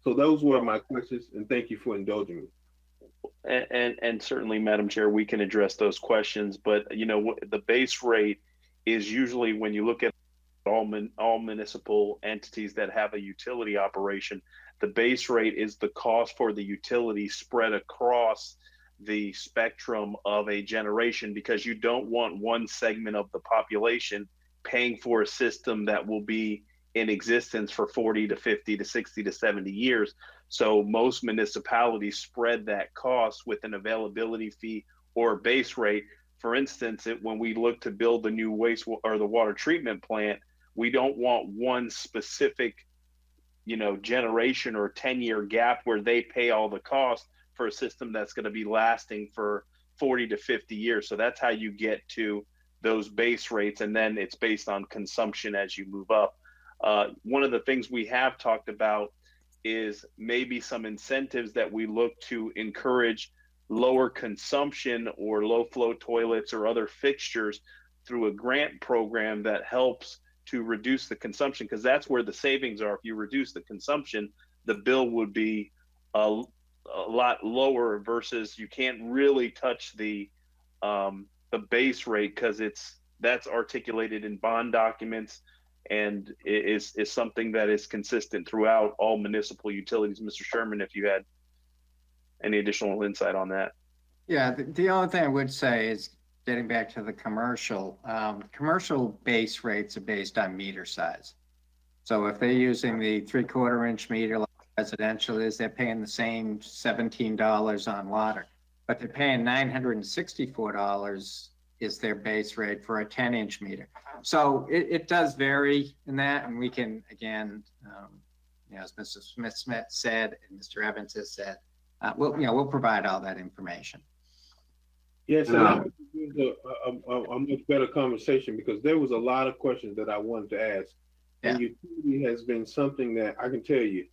Speaker 8: So those were my questions, and thank you for indulging me.
Speaker 3: And certainly, Madam Chair, we can address those questions. But the base rate is usually, when you look at all municipal entities that have a utility operation, the base rate is the cost for the utility spread across the spectrum of a generation, because you don't want one segment of the population paying for a system that will be in existence for 40 to 50 to 60 to 70 years. So most municipalities spread that cost with an availability fee or a base rate. For instance, when we look to build the new waste or the water treatment plant, we don't want one specific, generation or 10-year gap where they pay all the cost for a system that's going to be lasting for 40 to 50 years. So that's how you get to those base rates. And then it's based on consumption as you move up. One of the things we have talked about is maybe some incentives that we look to encourage lower consumption or low flow toilets or other fixtures through a grant program that helps to reduce the consumption, because that's where the savings are. If you reduce the consumption, the bill would be a lot lower, versus you can't really touch the base rate because that's articulated in bond documents and is something that is consistent throughout all municipal utilities. Mr. Sherman, if you had any additional insight on that.
Speaker 9: Yeah, the only thing I would say is, getting back to the commercial base rates are based on meter size. So if they're using the 3/4 inch meter like residential is, they're paying the same $17 on water, but they're paying $964 is their base rate for a 10-inch meter. So it does vary in that, and we can, again, as Mr. Smith said, and Mr. Evans has said, we'll provide all that information.
Speaker 8: Yes,
Speaker 10: And,
Speaker 8: and I think it was a much better conversation because there was a lot of questions that I wanted to ask. And utility has been something that I can tell you,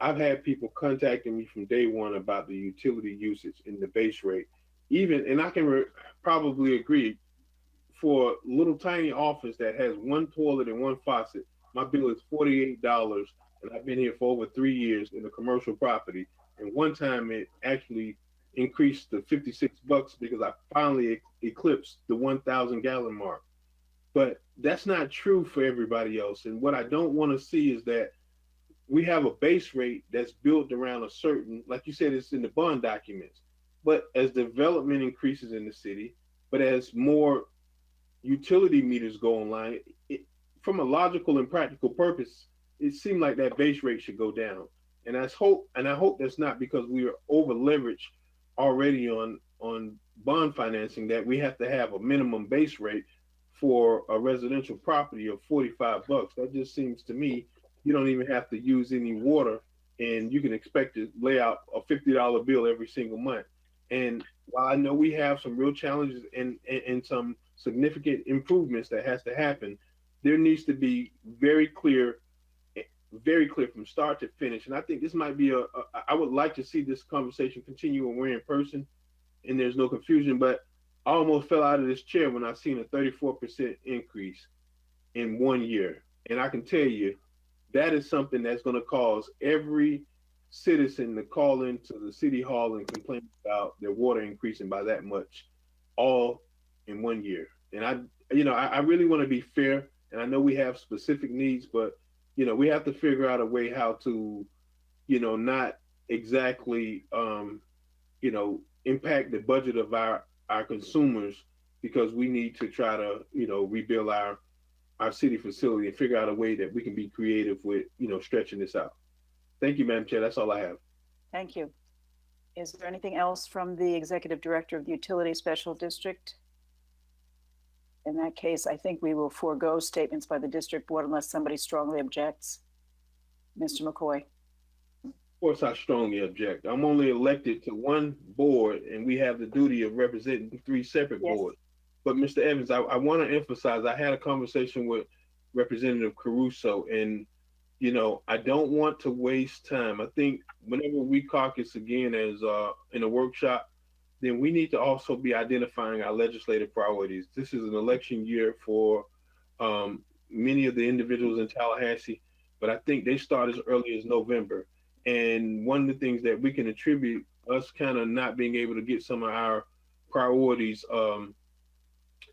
Speaker 8: I've had people contacting me from day one about the utility usage in the base rate. Even, and I can probably agree, for a little tiny office that has one toilet and one faucet, my bill is $48, and I've been here for over 3 years in a commercial property. And one time it actually increased to $56 because I finally eclipsed the 1,000 gallon mark. But that's not true for everybody else. And what I don't want to see is that we have a base rate that's built around a certain, like you said, it's in the bond documents. But as development increases in the city, but as more utility meters go online, from a logical and practical purpose, it seemed like that base rate should go down. And I hope that's not because we are over leveraged already on bond financing that we have to have a minimum base rate for a residential property of $45. That just seems to me you don't even have to use any water and you can expect to lay out a $50 bill every single month. And while I know we have some real challenges and some significant improvements that has to happen, there needs to be very clear from start to finish. And I think this might be I would like to see this conversation continue when we're in person and there's no confusion, but I almost fell out of this chair when I seen a 34% increase in 1 year. And I can tell you, that is something that's going to cause every citizen to call into the city hall and complain about their water increasing by that much all in 1 year. And I really want to be fair, and I know we have specific needs, but we have to figure out a way how to not exactly impact the budget of our consumers, because we need to try to rebuild our city facility and figure out a way that we can be creative with stretching this out. Thank you, Madam Chair. That's all I have.
Speaker 2: Thank you. Is there anything else from the Executive Director of the Utility Special District? In that case, I think we will forego statements by the district board unless somebody strongly objects. Mr. McCoy.
Speaker 8: Of course, I strongly object. I'm only elected to one board, and we have the duty of representing 3 separate boards. But Mr. Evans, I want to emphasize, I had a conversation with Representative Caruso, and I don't want to waste time. I think whenever we caucus again as in a workshop, then we need to also be identifying our legislative priorities. This is an election year for many of the individuals in Tallahassee, but I think they start as early as November. And one of the things that we can attribute us kind of not being able to get some of our priorities, at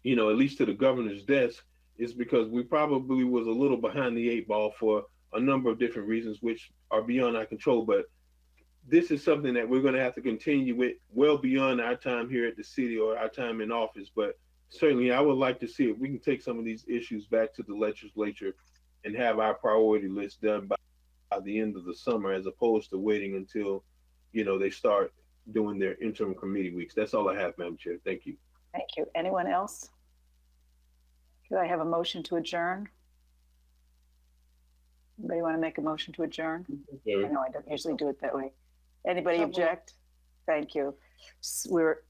Speaker 8: least to the governor's desk, is because we probably was a little behind the 8 ball for a number of different reasons, which are beyond our control. But this is something that we're going to have to continue with well beyond our time here at the city or our time in office. But certainly I would like to see if we can take some of these issues back to the legislature and have our priority list done by the end of the summer, as opposed to waiting until, they start doing their interim committee weeks. That's all I have, Madam Chair. Thank you.
Speaker 2: Thank you. Anyone else? Could I have a motion to adjourn? Anybody want to make a motion to adjourn? I know I don't usually do it that way. Anybody object? Thank you. We're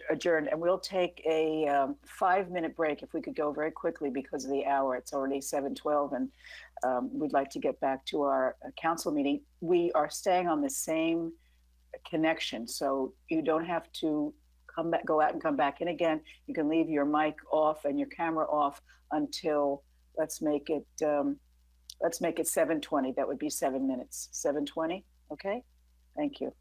Speaker 2: adjourned, and we'll take a 5-minute break if we could go very quickly because of the hour. It's already 7:12, and we'd like to get back to our council meeting. We are staying on the same connection, so you don't have to go out and come back in again. You can leave your mic off and your camera off until, let's make it 7:20. That would be 7 minutes. 7:20. Okay. Thank you.